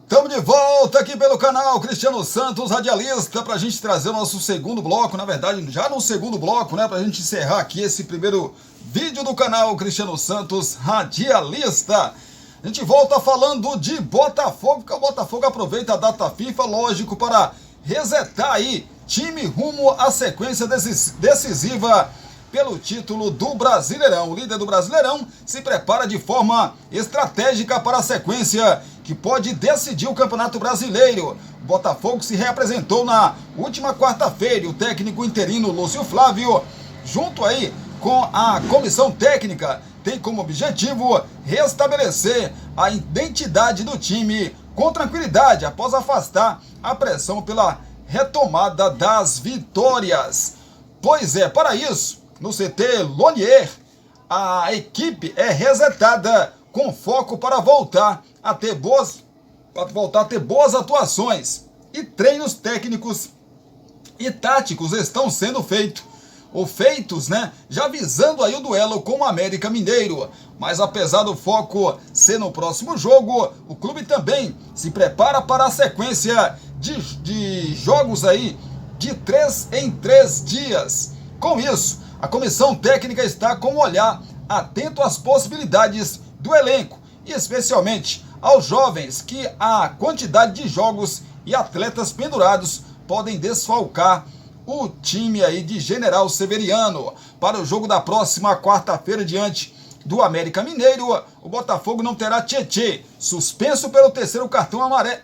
Estamos de volta aqui pelo canal Cristiano Santos, radialista, para a gente trazer o nosso segundo bloco, na verdade, já no segundo bloco, né, para a gente encerrar aqui esse primeiro vídeo do canal Cristiano Santos, radialista. A gente volta falando de Botafogo, porque o Botafogo aproveita a data FIFA, lógico, para resetar aí time rumo à sequência decisiva pelo título do Brasileirão. O líder do Brasileirão se prepara de forma estratégica para a sequência que pode decidir o Campeonato Brasileiro. O Botafogo se reapresentou na última quarta-feira. O técnico interino Lúcio Flávio, junto aí com a comissão técnica, tem como objetivo restabelecer a identidade do time com tranquilidade após afastar a pressão pela retomada das vitórias. Pois é, para isso, no CT Lonier, a equipe é resetada com foco para voltar a ter boas atuações, e treinos técnicos e táticos estão sendo feitos, né, já visando aí o duelo com o América Mineiro. Mas apesar do foco ser no próximo jogo, o clube também se prepara para a sequência de jogos aí de 3 em 3 dias. Com isso, a comissão técnica está com um olhar atento às possibilidades do elenco, e especialmente aos jovens, que a quantidade de jogos e atletas pendurados podem desfalcar o time aí de General Severiano. Para o jogo da próxima quarta-feira diante do América Mineiro, o Botafogo não terá Tietê, suspenso pelo terceiro cartão amarelo.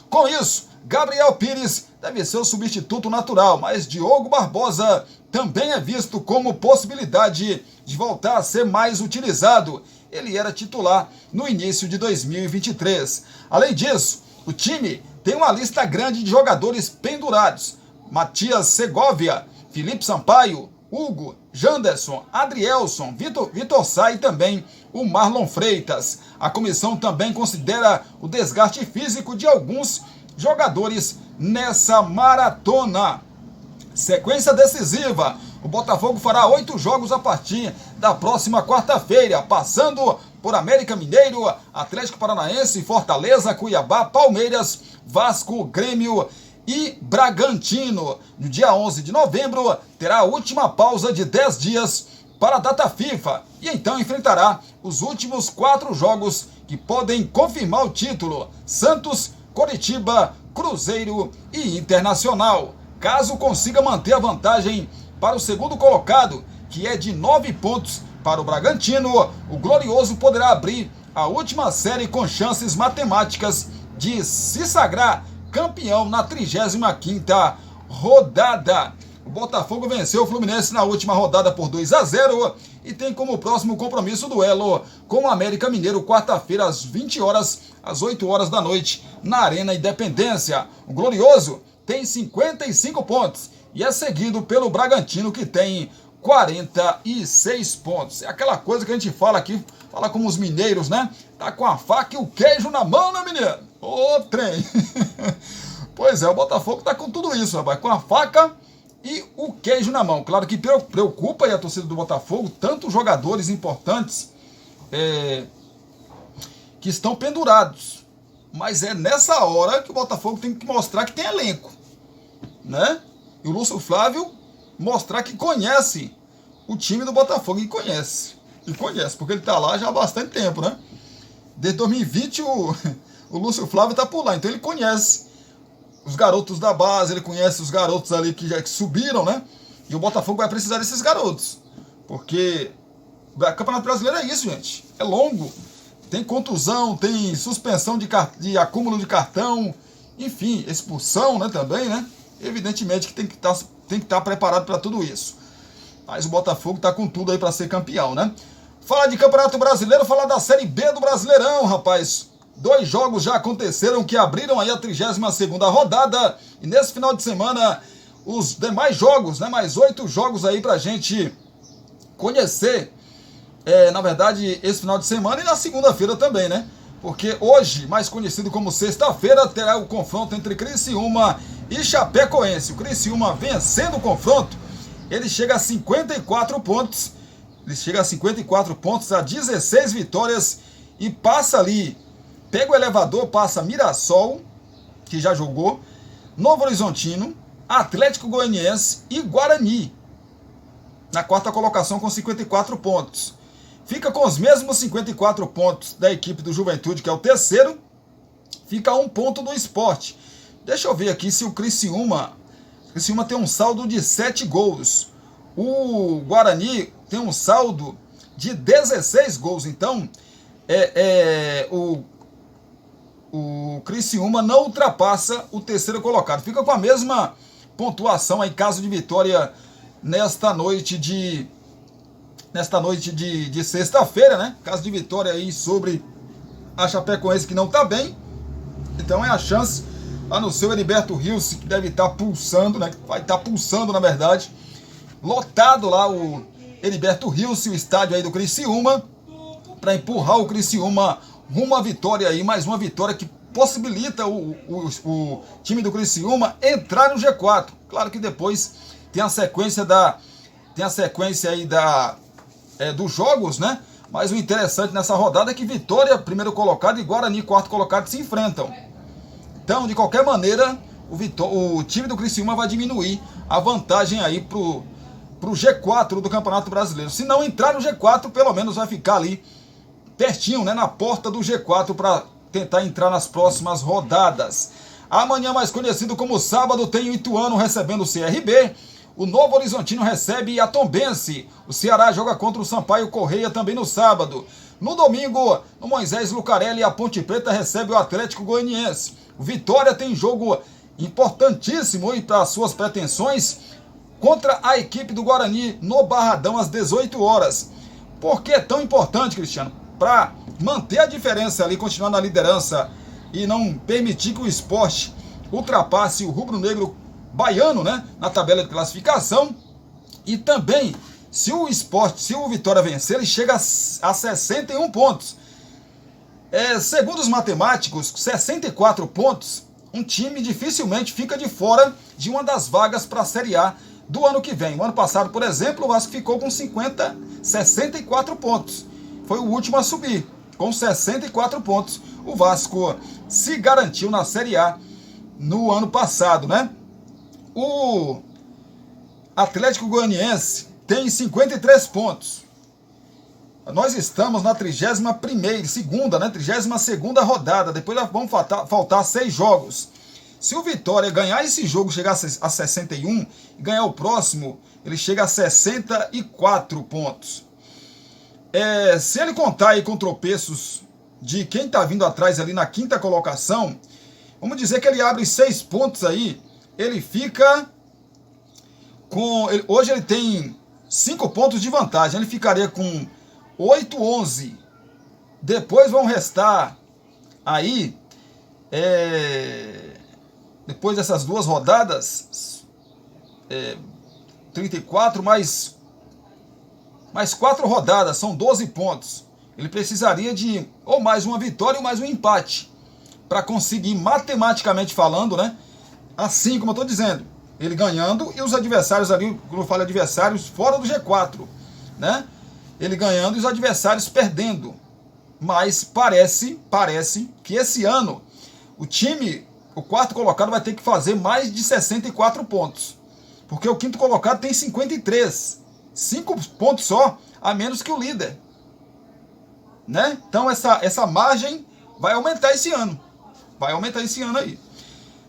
Com isso, Gabriel Pires deve ser o substituto natural, mas Diogo Barbosa também é visto como possibilidade de voltar a ser mais utilizado. Ele era titular no início de 2023. Além disso, o time tem uma lista grande de jogadores pendurados: Matias Segovia, Felipe Sampaio, Hugo, Janderson, Adrielson, Vitor Sá e também o Marlon Freitas. A comissão também considera o desgaste físico de alguns jogadores nessa maratona. Sequência decisiva: o Botafogo fará 8 jogos a partir da próxima quarta-feira, passando por América Mineiro, Atlético Paranaense, Fortaleza, Cuiabá, Palmeiras, Vasco, Grêmio e Bragantino. No dia 11 de novembro, terá a última pausa de 10 dias para a data FIFA e então enfrentará os últimos 4 jogos que podem confirmar o título: Santos, Coritiba, Cruzeiro e Internacional. Caso consiga manter a vantagem para o segundo colocado, que é de 9 pontos para o Bragantino, o Glorioso poderá abrir a última série com chances matemáticas de se sagrar campeão na 35ª rodada. O Botafogo venceu o Fluminense na última rodada por 2-0 e tem como próximo compromisso o duelo com o América Mineiro, quarta-feira às 20 horas, às 8 horas da noite, na Arena Independência. O Glorioso tem 55 pontos e é seguido pelo Bragantino, que tem 46 pontos. É aquela coisa que a gente fala aqui, fala como os mineiros, né? Tá com a faca e o queijo na mão, né, mineiro? Ô, trem! Pois é, o Botafogo tá com tudo isso, rapaz, com a faca e o queijo na mão. Claro que preocupa aí a torcida do Botafogo, tantos jogadores importantes que estão pendurados. Mas é nessa hora que o Botafogo tem que mostrar que tem elenco, né? E o Lúcio Flávio mostrar que conhece o time do Botafogo, e conhece, porque ele tá lá já há bastante tempo, né? Desde 2020 o Lúcio Flávio tá por lá, então ele conhece os garotos da base, ele conhece os garotos ali que subiram, né? E o Botafogo vai precisar desses garotos, porque o Campeonato Brasileiro é isso, gente, é longo, tem contusão, tem suspensão de acúmulo de cartão, enfim, expulsão, né, também, né? Evidentemente que tem que estar preparado para tudo isso. Mas o Botafogo está com tudo aí para ser campeão, né? Falar de Campeonato Brasileiro, falar da Série B do Brasileirão, rapaz. 2 jogos já aconteceram que abriram aí a 32ª rodada. E nesse final de semana, os demais jogos, né? Mais 8 jogos aí pra gente conhecer. Na verdade, esse final de semana e na segunda-feira também, né? Porque hoje, mais conhecido como sexta-feira, terá o confronto entre Criciúma e Chapecoense. O Criciúma vencendo o confronto, ele chega a 54 pontos. Ele chega a 54 pontos, a 16 vitórias e passa ali, pega o elevador, passa Mirassol, que já jogou, Novo Horizontino, Atlético Goianiense e Guarani, na 4ª colocação com 54 pontos. Fica com os mesmos 54 pontos da equipe do Juventude, que é o terceiro, fica a 1 ponto do Sport. Deixa eu ver aqui se o Criciúma tem um saldo de 7 gols. O Guarani tem um saldo de 16 gols. Então, o Criciúma não ultrapassa o terceiro colocado. Fica com a mesma pontuação em caso de vitória nesta noite de sexta-feira, né? Caso de vitória aí sobre a Chapecoense, que não está bem. Então é a chance, a não ser o Heriberto Rios, que deve estar pulsando, né? Vai estar pulsando, na verdade. Lotado lá o Heriberto Rios, o estádio aí do Criciúma, para empurrar o Criciúma rumo à vitória aí, mais uma vitória que possibilita o time do Criciúma entrar no G4. Claro que depois tem a sequência aí dos jogos, né? Mas o interessante nessa rodada é que Vitória, primeiro colocado, e Guarani, quarto colocado, se enfrentam. Então, de qualquer maneira, o time do Criciúma vai diminuir a vantagem aí pro G4 do Campeonato Brasileiro. Se não entrar no G4, pelo menos vai ficar ali pertinho, né, na porta do G4 para tentar entrar nas próximas rodadas. Amanhã, mais conhecido como sábado, tem o Ituano recebendo o CRB. O Novo Horizontino recebe a Tombense. O Ceará joga contra o Sampaio Correia também no sábado. No domingo, no Moisés Lucarelli, a Ponte Preta recebe o Atlético Goianiense. O Vitória tem jogo importantíssimo para suas pretensões contra a equipe do Guarani no Barradão às 18 horas. Por que é tão importante, Cristiano? Para manter a diferença ali, continuar na liderança e não permitir que o Sport ultrapasse o rubro-negro baiano, né, na tabela de classificação. E também, se o Vitória vencer, ele chega a 61 pontos. Segundo os matemáticos, 64 pontos, um time dificilmente fica de fora de uma das vagas para a Série A do ano que vem. O ano passado, por exemplo, o Vasco ficou com 64 pontos. Foi o último a subir, com 64 pontos. O Vasco se garantiu na Série A no ano passado, né? O Atlético Goianiense tem 53 pontos. Nós estamos na 32ª, né? 32ª rodada. Depois vão faltar 6 jogos. Se o Vitória ganhar esse jogo, chegar a 61 e ganhar o próximo, ele chega a 64 pontos. Se ele contar aí com tropeços de quem está vindo atrás ali na 5ª colocação, vamos dizer que ele abre 6 pontos aí, ele fica com... Hoje ele tem 5 pontos de vantagem, ele ficaria com 8-11. Depois vão restar aí, depois dessas 2 rodadas, 34 mais 4 rodadas, são 12 pontos. Ele precisaria de ou mais uma vitória ou mais um empate para conseguir, matematicamente falando, né? Assim como eu estou dizendo, ele ganhando e os adversários ali, quando eu falo adversários, fora do G4, né? Ele ganhando e os adversários perdendo. Mas parece que esse ano o time, o 4º colocado, vai ter que fazer mais de 64 pontos. Porque o 5º colocado tem 53. 5 pontos só, a menos que o líder. Né? Então essa margem vai aumentar esse ano. Vai aumentar esse ano aí.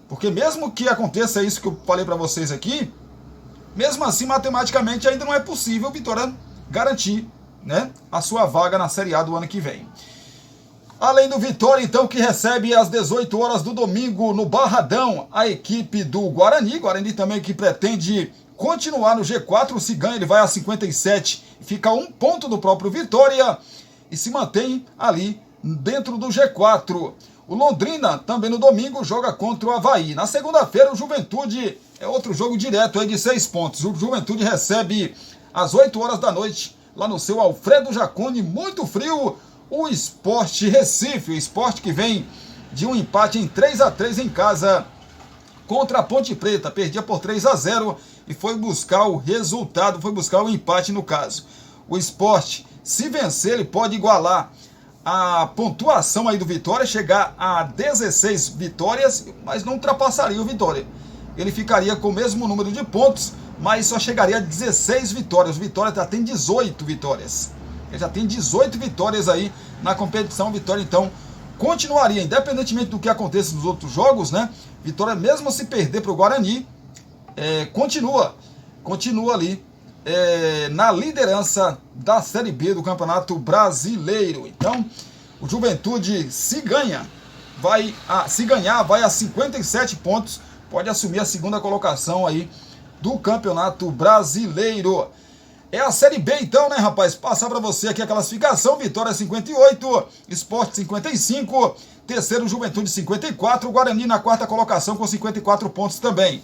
Porque mesmo que aconteça isso que eu falei para vocês aqui, mesmo assim, matematicamente, ainda não é possível o Vitória garantir, né, a sua vaga na Série A do ano que vem. Além do Vitória, então, que recebe às 18 horas do domingo no Barradão a equipe do Guarani. Guarani também que pretende continuar no G4. Se ganha, ele vai a 57 e fica a 1 ponto do próprio Vitória e se mantém ali dentro do G4. O Londrina, também no domingo, joga contra o Avaí. Na segunda-feira, o Juventude é outro jogo direto aí de 6 pontos. O Juventude recebe às 8 horas da noite, lá no seu Alfredo Jaconi, muito frio, o Sport Recife. O Sport que vem de um empate em 3-3 em casa contra a Ponte Preta. Perdia por 3-0 e foi buscar o resultado, foi buscar o empate no caso. O Sport, se vencer, ele pode igualar a pontuação aí do Vitória, chegar a 16 vitórias, mas não ultrapassaria o Vitória. Ele ficaria com o mesmo número de pontos, mas só chegaria a 16 vitórias. O Vitória já tem 18 vitórias. Ele já tem 18 vitórias aí na competição. Vitória, então, continuaria, independentemente do que aconteça nos outros jogos, né? Vitória, mesmo se perder para o Guarani, continua ali na liderança da Série B do Campeonato Brasileiro. Então, o Juventude, se ganhar, vai a 57 pontos, pode assumir a 2ª colocação aí do Campeonato Brasileiro. É a Série B então, né, rapaz? Passar para você aqui a classificação: Vitória 58, Sport 55, terceiro Juventude 54, Guarani na 4ª colocação com 54 pontos também.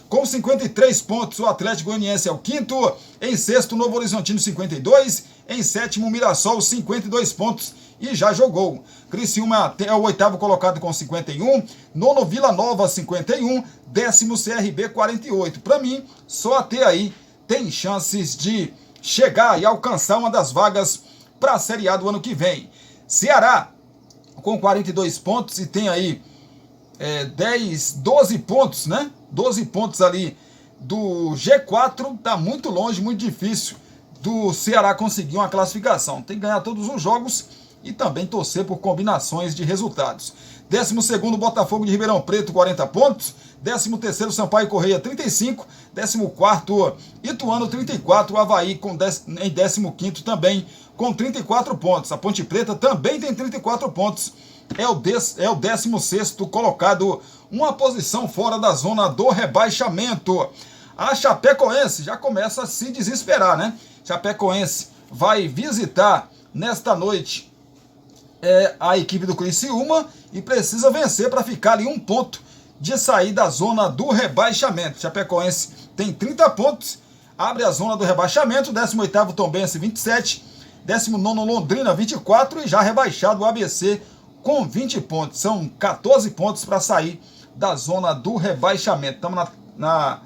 Com 53 pontos, o Atlético Goianiense é o 5º, em sexto, Novo Horizontino 52, em sétimo, Mirassol 52 pontos e já jogou. Criciúma é o 8º colocado com 51, nono Vila Nova 51, décimo CRB 48. Para mim, só até aí tem chances de chegar e alcançar uma das vagas para a Série A do ano que vem. Ceará com 42 pontos e tem aí 12 pontos, né? 12 pontos ali do G4, tá muito longe, muito difícil do Ceará conseguir uma classificação. Tem que ganhar todos os jogos e também torcer por combinações de resultados. 12º Botafogo de Ribeirão Preto, 40 pontos. 13º Sampaio Correia, 35. 14º Ituano, 34. Avaí em 15º também com 34 pontos. A Ponte Preta também tem 34 pontos. É o 16º colocado, uma posição fora da zona do rebaixamento. A Chapecoense já começa a se desesperar, né? Chapecoense vai visitar nesta noite a equipe do Criciúma e precisa vencer para ficar ali 1 ponto de sair da zona do rebaixamento. Chapecoense tem 30 pontos, abre a zona do rebaixamento. 18º Tombense 27, 19º Londrina 24 e já rebaixado o ABC com 20 pontos. São 14 pontos para sair da zona do rebaixamento. Estamos na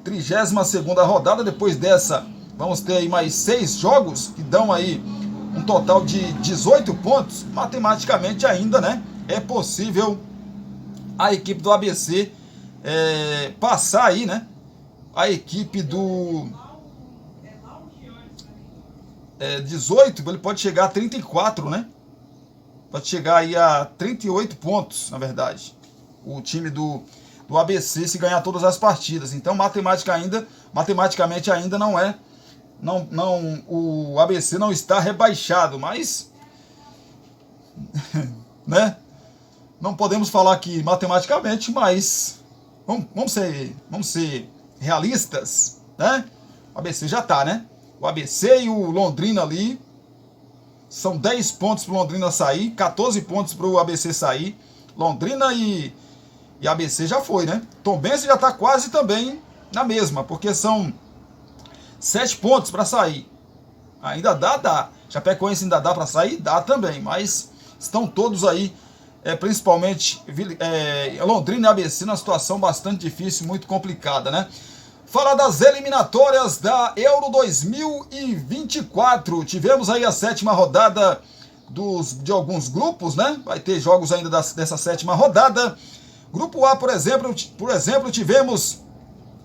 32ª rodada. Depois dessa, vamos ter aí mais 6 jogos que dão aí um total de 18 pontos. Matematicamente ainda, né, é possível a equipe do ABC passar aí, né, a equipe do 18, ele pode chegar a 34, né? Pode chegar aí a 38 pontos, na verdade. O time do ABC, se ganhar todas as partidas. Então, matematicamente ainda não é. O ABC não está rebaixado, mas né? Não podemos falar que matematicamente, mas vamos ser realistas, né? O ABC já está, né? O ABC e o Londrina ali são 10 pontos para o Londrina sair, 14 pontos para o ABC sair. Londrina e ABC já foi, né? Tombense já está quase também na mesma, porque são 7 pontos para sair. Ainda dá. Chapecoense ainda dá para sair? Dá também, mas estão todos aí, principalmente Londrina e ABC, numa situação bastante difícil, muito complicada, né? Falar das eliminatórias da Euro 2024. Tivemos aí a 7ª rodada de alguns grupos, né? Vai ter jogos ainda dessa 7ª rodada. Grupo A, por exemplo, tivemos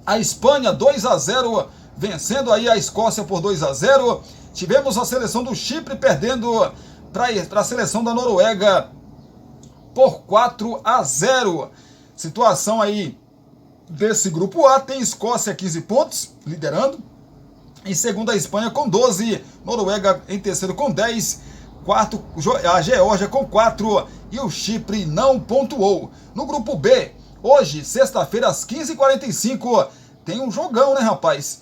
a Espanha 2-0, vencendo aí a Escócia por 2-0. Tivemos a seleção do Chipre perdendo para a seleção da Noruega por 4-0. Situação aí desse grupo A, tem Escócia 15 pontos, liderando. Em segundo, a Espanha com 12, Noruega em terceiro com 10, quarto a Geórgia com 4 e o Chipre não pontuou. No grupo B, hoje, sexta-feira, às 15h45, tem um jogão, né, rapaz?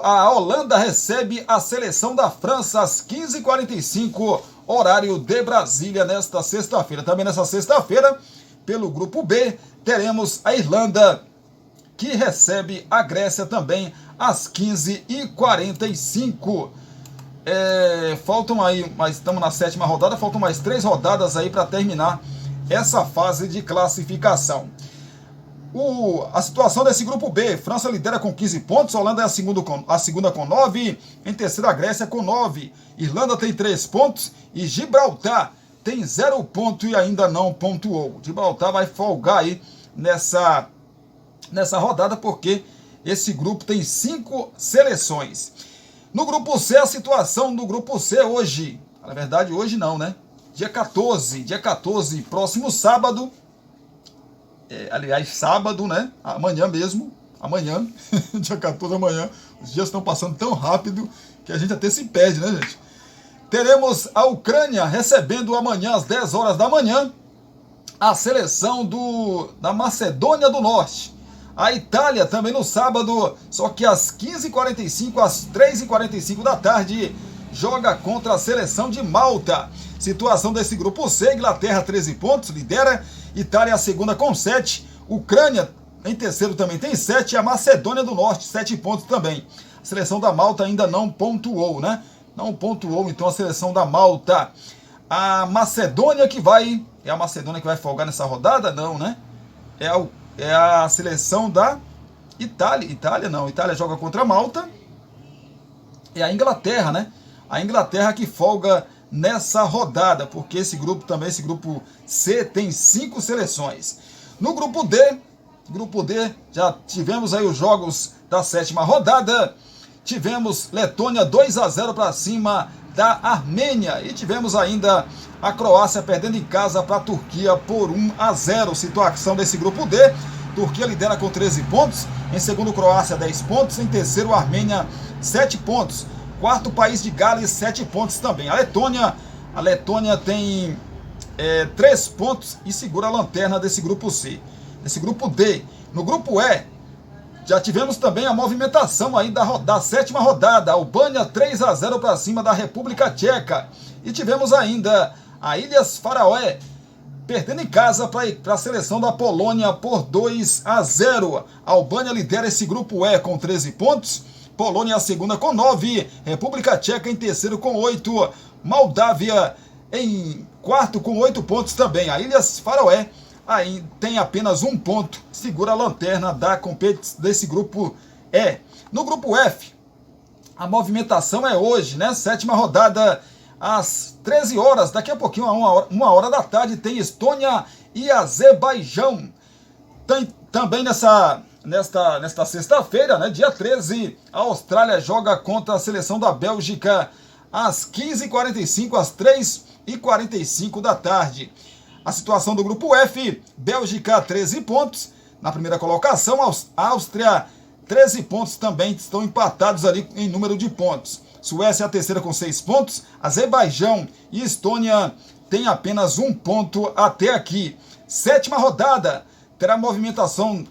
A Holanda recebe a seleção da França às 15h45, horário de Brasília, nesta sexta-feira. Também nessa sexta-feira, pelo grupo B, teremos a Irlanda, que recebe a Grécia também às 15h45. Faltam aí, mas estamos na 7ª rodada, faltam mais 3 rodadas aí para terminar essa fase de classificação. A situação desse grupo B: França lidera com 15 pontos, Holanda é a segunda com 9, em terceira a Grécia com 9, Irlanda tem 3 pontos e Gibraltar tem 0 ponto e ainda não pontuou. Gibraltar vai folgar aí nessa rodada, porque esse grupo tem 5 seleções. No grupo C, a situação do grupo C hoje, na verdade hoje não, né? Dia 14, próximo sábado, aliás, sábado, né? Amanhã mesmo, dia 14 amanhã, os dias estão passando tão rápido que a gente até se perde, né, gente? Teremos a Ucrânia recebendo amanhã às 10 horas da manhã a seleção da Macedônia do Norte. A Itália também no sábado, só que às 15h45, às 3h45 da tarde, joga contra a seleção de Malta. Situação desse grupo C: Inglaterra 13 pontos, lidera, Itália a segunda com 7, Ucrânia em terceiro também tem 7, e a Macedônia do Norte 7 pontos também. A seleção da Malta ainda não pontuou, né? Não pontuou, então, a seleção da Malta. A Macedônia que vai... É a Macedônia que vai folgar nessa rodada? Não, né? É a seleção da Itália. Itália joga contra a Malta. É a Inglaterra, né? A Inglaterra que folga nessa rodada, porque esse grupo C tem 5 seleções. No grupo D, já tivemos aí os jogos da 7ª rodada. Tivemos Letônia 2-0 para cima da Armênia. E tivemos ainda a Croácia perdendo em casa para a Turquia por 1-0. Situação desse grupo D: Turquia lidera com 13 pontos. Em segundo, Croácia 10 pontos. Em terceiro, Armênia 7 pontos. Quarto, país de Gales 7 pontos também. A Letônia tem 3 pontos e segura a lanterna desse grupo C. Desse grupo D. No grupo E, já tivemos também a movimentação aí da 7ª rodada. A Albânia 3-0 para cima da República Tcheca. E tivemos ainda a Ilhas Faroé perdendo em casa para a seleção da Polônia por 2-0. A Albânia lidera esse grupo E com 13 pontos. Polônia a segunda com 9. República Tcheca em terceiro com 8. Moldávia em quarto com 8 pontos também. A Ilhas Faroé aí tem apenas 1 ponto, segura a lanterna desse grupo E. No grupo F, a movimentação é hoje, né? 7ª rodada, às 13 horas, daqui a pouquinho, a 1 hora da tarde, tem Estônia e Azerbaijão. Tem também nessa nesta sexta-feira, né, dia 13, a Austrália joga contra a seleção da Bélgica às 15h45, às 3h45 da tarde. A situação do grupo F, Bélgica 13 pontos, na primeira colocação, a Áustria 13 pontos também, estão empatados ali em número de pontos. Suécia a terceira com 6 pontos, Azerbaijão e Estônia têm apenas 1 ponto até aqui. Sétima rodada terá movimentação,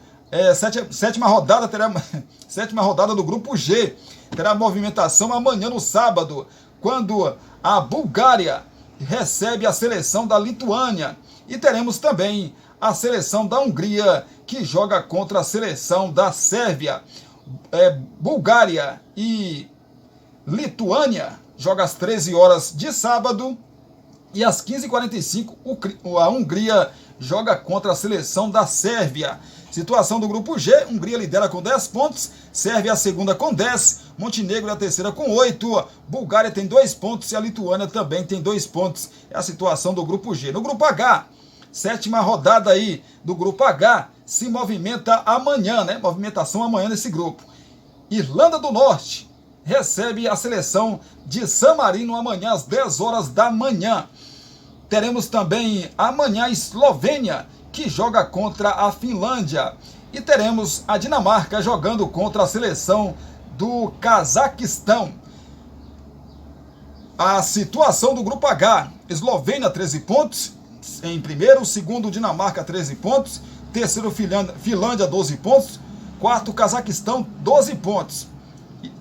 sétima rodada do grupo G, terá movimentação amanhã no sábado, quando a Bulgária recebe a seleção da Lituânia, e teremos também a seleção da Hungria, que joga contra a seleção da Sérvia. Bulgária e Lituânia joga às 13 horas de sábado, e às 15h45 a Hungria joga contra a seleção da Sérvia. Situação do grupo G, Hungria lidera com 10 pontos, Sérvia a segunda com 10, Montenegro a terceira com 8, Bulgária tem 2 pontos e a Lituânia também tem 2 pontos. É a situação do grupo G. No grupo H, sétima rodada aí do grupo H, se movimenta amanhã, né? Movimentação amanhã nesse grupo. Irlanda do Norte recebe a seleção de San Marino amanhã às 10 horas da manhã. Teremos também amanhã a Eslovênia, que joga contra a Finlândia. E teremos a Dinamarca jogando contra a seleção do Cazaquistão. A situação do grupo H, Eslovênia 13 pontos, em primeiro, segundo Dinamarca 13 pontos, terceiro Finlândia 12 pontos, quarto Cazaquistão 12 pontos.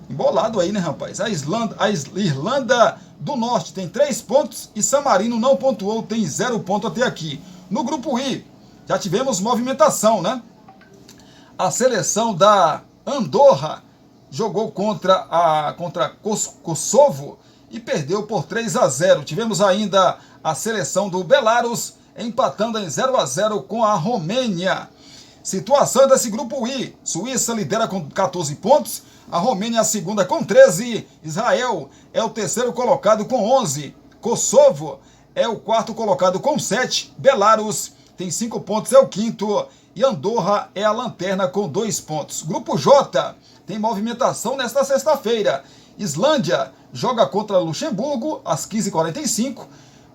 Embolado aí, né, rapaz? A Irlanda do Norte tem 3 pontos e San Marino não pontuou, tem 0 ponto até aqui. No grupo I, já tivemos movimentação, né? A seleção da Andorra jogou contra Kosovo e perdeu por 3-0. Tivemos ainda a seleção do Belarus empatando em 0-0 com a Romênia. Situação desse grupo I, Suíça lidera com 14 pontos, a Romênia é a segunda com 13, Israel é o terceiro colocado com 11, Kosovo é o quarto colocado com 7, Belarus tem 5 pontos, é o quinto, e Andorra é a lanterna com 2 pontos. Grupo J tem movimentação nesta sexta-feira. Islândia joga contra Luxemburgo às 15h45,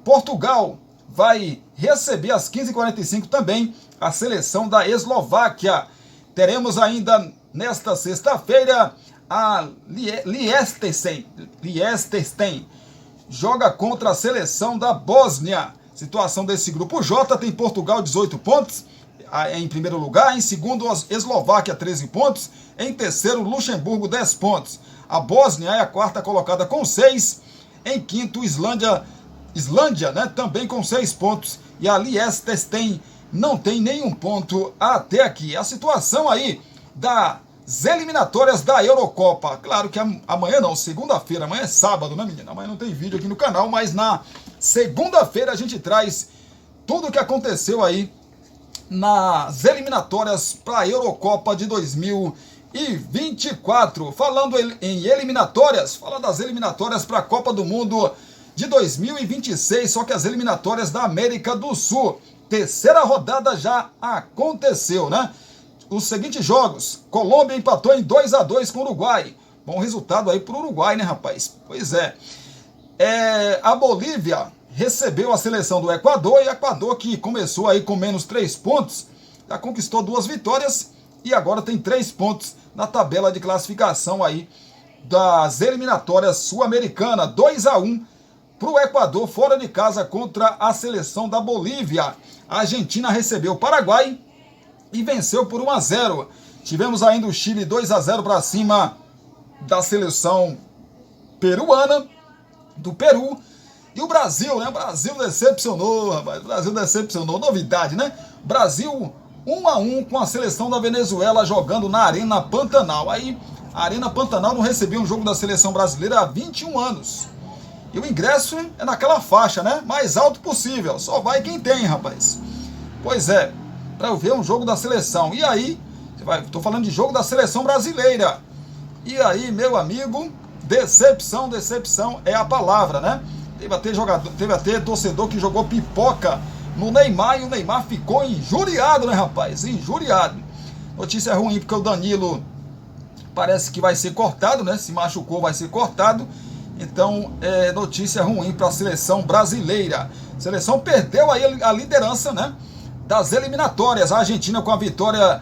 Portugal vai receber às 15h45 também a seleção da Eslováquia. Teremos ainda nesta sexta-feira a Liechtenstein joga contra a seleção da Bósnia. Situação desse grupo J, tem Portugal 18 pontos em primeiro lugar, em segundo Eslováquia 13 pontos, em terceiro Luxemburgo 10 pontos. A Bósnia é a quarta colocada com 6, em quinto Islândia, né, também com 6 pontos, e a Liechtenstein não tem nenhum ponto até aqui. A situação aí das eliminatórias da Eurocopa. Claro que amanhã não, segunda-feira, amanhã é sábado, né, menina? Amanhã não tem vídeo aqui no canal, mas na segunda-feira a gente traz tudo o que aconteceu aí nas eliminatórias para a Eurocopa de 2024. Falando em eliminatórias, fala das eliminatórias para a Copa do Mundo de 2026, só que as eliminatórias da América do Sul. Terceira rodada já aconteceu, né? Os seguintes jogos: Colômbia empatou em 2-2 com o Uruguai. Bom resultado aí pro Uruguai, né, rapaz? Pois é. A Bolívia recebeu a seleção do Equador, e o Equador, que começou aí com menos 3 pontos, já conquistou 2 vitórias e agora tem 3 pontos na tabela de classificação aí das eliminatórias sul-americanas. 2-1 para o Equador fora de casa contra a seleção da Bolívia. A Argentina recebeu o Paraguai e venceu por 1-0. Tivemos ainda o Chile 2-0 para cima da seleção peruana, do Peru. E o Brasil, né? O Brasil decepcionou, rapaz. O Brasil decepcionou. Novidade, né? Brasil 1-1 com a seleção da Venezuela jogando na Arena Pantanal. Aí, a Arena Pantanal não recebia um jogo da seleção brasileira há 21 anos. E o ingresso é naquela faixa, né? Mais alto possível. Só vai quem tem, rapaz. Pois é, para eu ver um jogo da seleção. E aí, tô falando de jogo da seleção brasileira. E aí, meu amigo, decepção é a palavra, né? Teve até torcedor que jogou pipoca no Neymar, e o Neymar ficou injuriado, né, rapaz? Injuriado. Notícia ruim porque o Danilo parece que vai ser cortado, né? Se machucou, vai ser cortado. Então, notícia ruim para a seleção brasileira. A seleção perdeu aí a liderança, né, das eliminatórias. A Argentina, com a vitória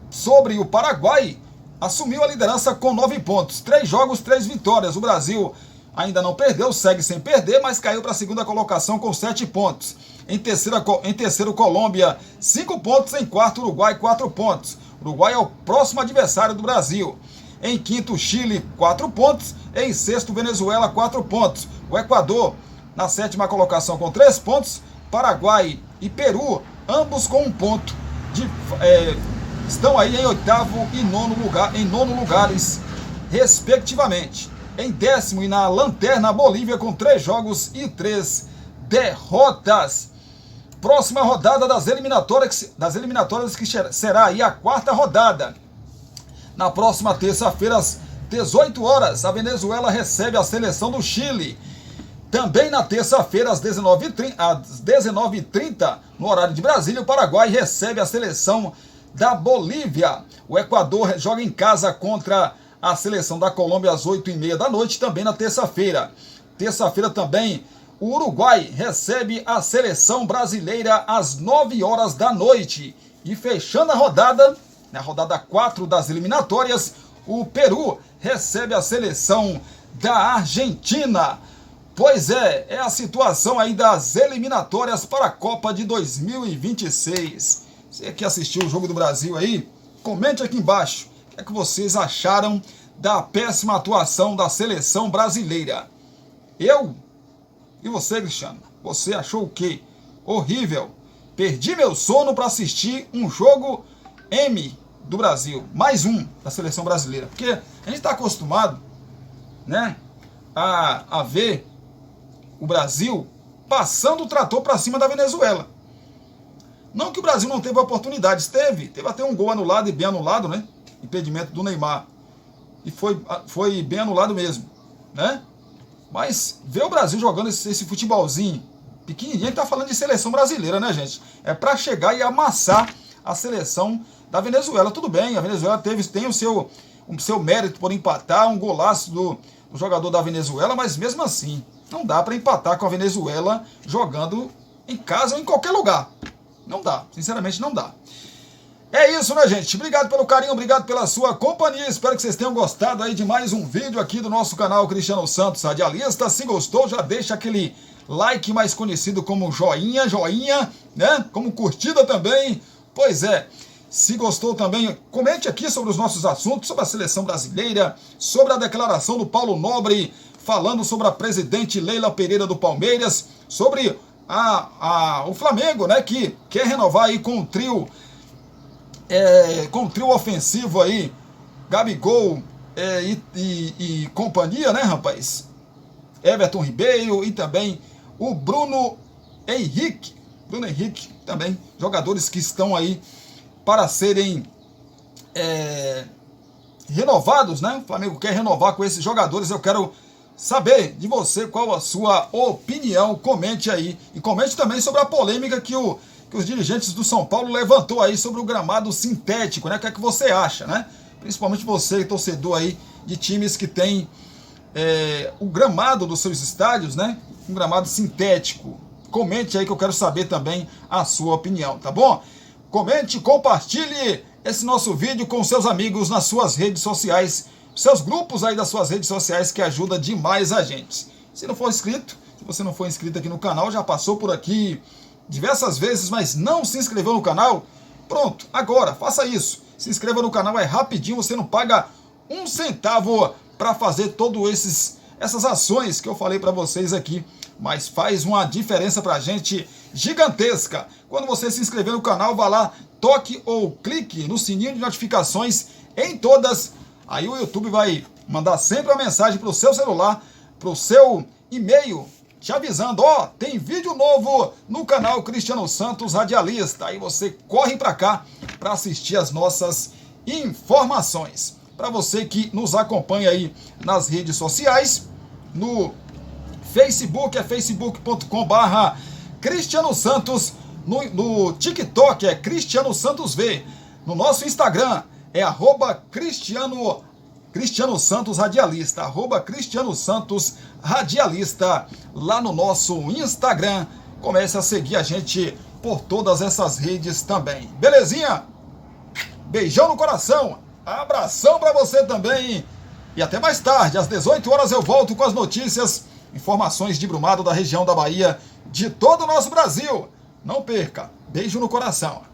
sobre o Paraguai, assumiu a liderança com 9 pontos. 3 jogos, 3 vitórias. O Brasil ainda não perdeu, segue sem perder, mas caiu para a segunda colocação com 7 pontos. Em terceiro, Colômbia, 5 pontos. Em quarto, Uruguai, 4 pontos. Uruguai é o próximo adversário do Brasil. Em quinto, Chile, 4 pontos. Em sexto, Venezuela, 4 pontos. O Equador, na 7ª colocação, com 3 pontos. Paraguai e Peru, ambos com 1 ponto. Estão aí em 8º e 9º lugares, respectivamente. Em 10º e na lanterna, Bolívia, com 3 jogos e 3 derrotas. Próxima rodada das eliminatórias que será aí a 4ª rodada. Na próxima terça-feira, às 18 horas, a Venezuela recebe a seleção do Chile. Também na terça-feira, às 19h30, no horário de Brasília, o Paraguai recebe a seleção da Bolívia. O Equador joga em casa contra a seleção da Colômbia às 8h30 da noite, também na terça-feira. Terça-feira também, o Uruguai recebe a seleção brasileira às 9 horas da noite. E fechando a rodada, na rodada 4 das eliminatórias, o Peru recebe a seleção da Argentina. Pois é a situação aí das eliminatórias para a Copa de 2026. Você que assistiu o Jogo do Brasil aí, comente aqui embaixo o que é que vocês acharam da péssima atuação da seleção brasileira. Eu e você, Cristiano, você achou o quê? Horrível. Perdi meu sono para assistir um jogo M do Brasil, mais um da seleção brasileira, porque a gente está acostumado, né, a ver o Brasil passando o trator para cima da Venezuela. Não que o Brasil não teve oportunidades, teve até um gol anulado e bem anulado, né, impedimento do Neymar, e foi bem anulado mesmo, né, mas ver o Brasil jogando esse futebolzinho pequenininho, a gente tá falando de seleção brasileira, né, gente, é para chegar e amassar a seleção da Venezuela. Tudo bem, a Venezuela tem o seu mérito por empatar, um golaço do jogador da Venezuela, mas mesmo assim, não dá para empatar com a Venezuela jogando em casa ou em qualquer lugar. Não dá, sinceramente não dá. É isso, né, gente? Obrigado pelo carinho, obrigado pela sua companhia. Espero que vocês tenham gostado aí de mais um vídeo aqui do nosso canal Cristiano Santos Radialista. Se gostou, já deixa aquele like, mais conhecido como joinha, né? Como curtida também. Pois é, se gostou também, comente aqui sobre os nossos assuntos, sobre a seleção brasileira, sobre a declaração do Paulo Nobre, falando sobre a presidente Leila Pereira do Palmeiras, sobre o Flamengo, né, que quer renovar aí com o trio ofensivo aí, Gabigol e companhia, né, rapaz? Everton Ribeiro e também o Bruno Henrique também, jogadores que estão aí para serem renovados, né? O Flamengo quer renovar com esses jogadores. Eu quero saber de você qual a sua opinião. Comente aí. E comente também sobre a polêmica que os dirigentes do São Paulo levantou aí sobre o gramado sintético, né? O que é que você acha, né? Principalmente você, torcedor aí de times que tem o gramado dos seus estádios, né? Um gramado sintético. Comente aí que eu quero saber também a sua opinião, tá bom? Comente, compartilhe esse nosso vídeo com seus amigos nas suas redes sociais, seus grupos aí das suas redes sociais, que ajuda demais a gente. Se você não for inscrito aqui no canal, já passou por aqui diversas vezes, mas não se inscreveu no canal, pronto, agora, faça isso. Se inscreva no canal, é rapidinho, você não paga um centavo para fazer todas essas ações que eu falei para vocês aqui, mas faz uma diferença pra gente gigantesca. Quando você se inscrever no canal, vá lá, toque ou clique no sininho de notificações em todas. Aí o YouTube vai mandar sempre uma mensagem pro seu celular, pro seu e-mail, te avisando, tem vídeo novo no canal Cristiano Santos Radialista. Aí você corre pra cá para assistir as nossas informações. Para você que nos acompanha aí nas redes sociais, no Facebook é facebook.com/Cristiano Santos, no TikTok é Cristiano Santos V, no nosso Instagram, é @Cristiano Santos Radialista, @Cristiano Santos Radialista, lá no nosso Instagram. Comece a seguir a gente por todas essas redes também. Belezinha? Beijão no coração, abração pra você também. E até mais tarde, às 18 horas eu volto com as notícias, informações de Brumado, da região da Bahia, de todo o nosso Brasil. Não perca, beijo no coração.